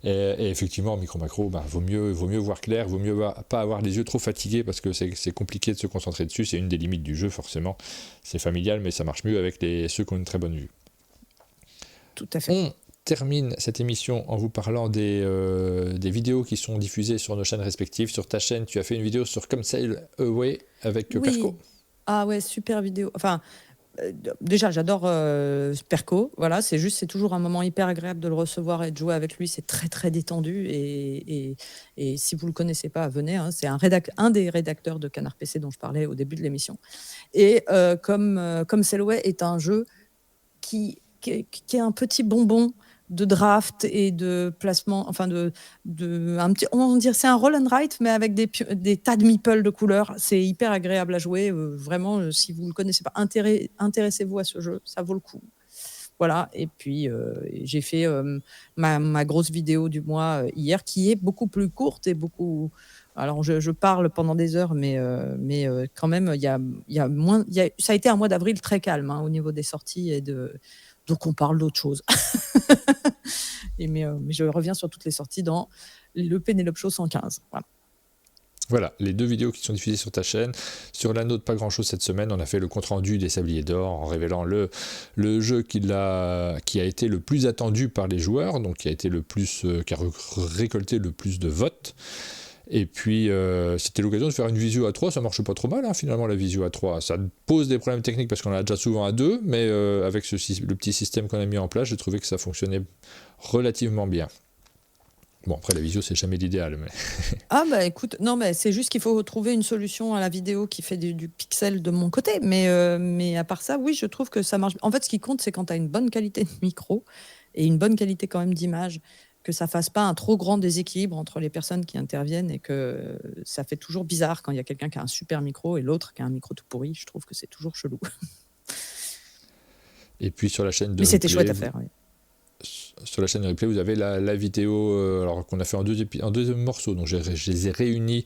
et effectivement, Micro Macro, vaut mieux voir clair, vaut mieux pas avoir les yeux trop fatigués parce que c'est compliqué de se concentrer dessus. C'est une des limites du jeu, forcément. C'est familial, mais ça marche mieux avec ceux qui ont une très bonne vue. Tout à fait. On termine cette émission en vous parlant des vidéos qui sont diffusées sur nos chaînes respectives. Sur ta chaîne, tu as fait une vidéo sur Come Sail Away avec Perco. Ah ouais, super vidéo. Enfin, déjà, j'adore Perco. Voilà, c'est toujours un moment hyper agréable de le recevoir et de jouer avec lui. C'est très très détendu et si vous le connaissez pas, venez. C'est un des rédacteurs de Canard PC dont je parlais au début de l'émission. Et comme Selway est un jeu qui est un petit bonbon de draft et de placement, enfin on dirait c'est un roll and write mais avec des tas de meeples de couleurs. C'est hyper agréable à jouer. Vraiment, si vous le connaissez pas, intéressez-vous à ce jeu, ça vaut le coup. Voilà. Et puis j'ai fait ma grosse vidéo du mois hier, qui est beaucoup plus courte et beaucoup. Alors je parle pendant des heures, mais quand même ça a été un mois d'avril très calme au niveau des sorties donc on parle d'autre chose. Mais je reviens sur toutes les sorties dans le Pénélope Show 115. Voilà, les 2 vidéos qui sont diffusées sur ta chaîne. Sur la nôtre, pas grand chose cette semaine. On a fait le compte-rendu des Sabliers d'Or en révélant le jeu qui a été le plus attendu par les joueurs, donc qui a récolté le plus de votes. Et puis, c'était l'occasion de faire une visio à 3, ça marche pas trop mal, finalement, la visio à 3. Ça pose des problèmes techniques parce qu'on a déjà souvent à 2, mais avec le petit système qu'on a mis en place, j'ai trouvé que ça fonctionnait relativement bien. Bon, après, la visio, c'est jamais l'idéal. Mais... écoute, non, mais c'est juste qu'il faut trouver une solution à la vidéo qui fait du pixel de mon côté. Mais à part ça, oui, je trouve que ça marche. En fait, ce qui compte, c'est quand tu as une bonne qualité de micro et une bonne qualité quand même d'image, que ça fasse pas un trop grand déséquilibre entre les personnes qui interviennent et que ça fait toujours bizarre quand il y a quelqu'un qui a un super micro et l'autre qui a un micro tout pourri. Je trouve que c'est toujours chelou. Et puis sur la chaîne de Mais c'était chouette à faire, oui. Sur la chaîne de replay, vous avez la vidéo alors qu'on a fait en deux morceaux. Donc je les ai réunis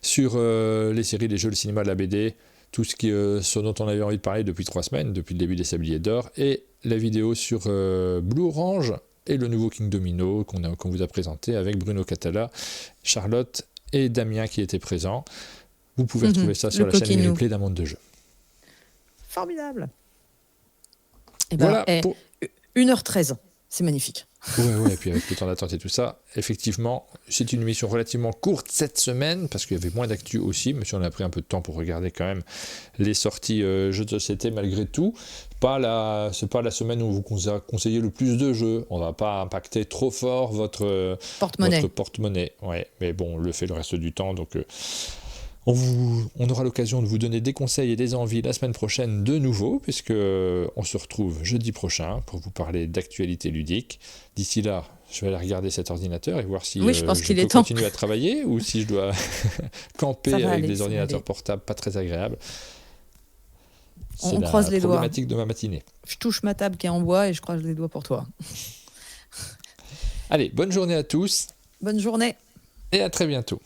sur les séries, les jeux, le cinéma, la BD, tout ce dont on avait envie de parler depuis 3 semaines, depuis le début des Sabliers d'Or, et la vidéo sur Blue Orange et le nouveau King Domino qu'on vous a présenté avec Bruno Catala, Charlotte et Damien qui étaient présents. Vous pouvez retrouver ça sur la chaîne replay d'un monde de jeu. Formidable. Et voilà 1h13. C'est magnifique. Ouais, et puis avec le temps d'attente et tout ça, effectivement, c'est une émission relativement courte cette semaine, parce qu'il y avait moins d'actu aussi, mais si on a pris un peu de temps pour regarder quand même les sorties jeux de société malgré tout. C'est pas la semaine où vous a conseillé le plus de jeux. On va pas impacter trop fort votre porte-monnaie. Ouais, mais bon, on le fait le reste du temps, donc... On aura l'occasion de vous donner des conseils et des envies la semaine prochaine de nouveau, puisque on se retrouve jeudi prochain pour vous parler d'actualité ludique. D'ici là, je vais aller regarder cet ordinateur et voir si je peux continuer à travailler ou si je dois camper avec des ordinateurs portables pas très agréables. On croise les doigts. C'est la problématique de ma matinée. Je touche ma table qui est en bois et je croise les doigts pour toi. Allez, bonne journée à tous. Bonne journée. Et à très bientôt.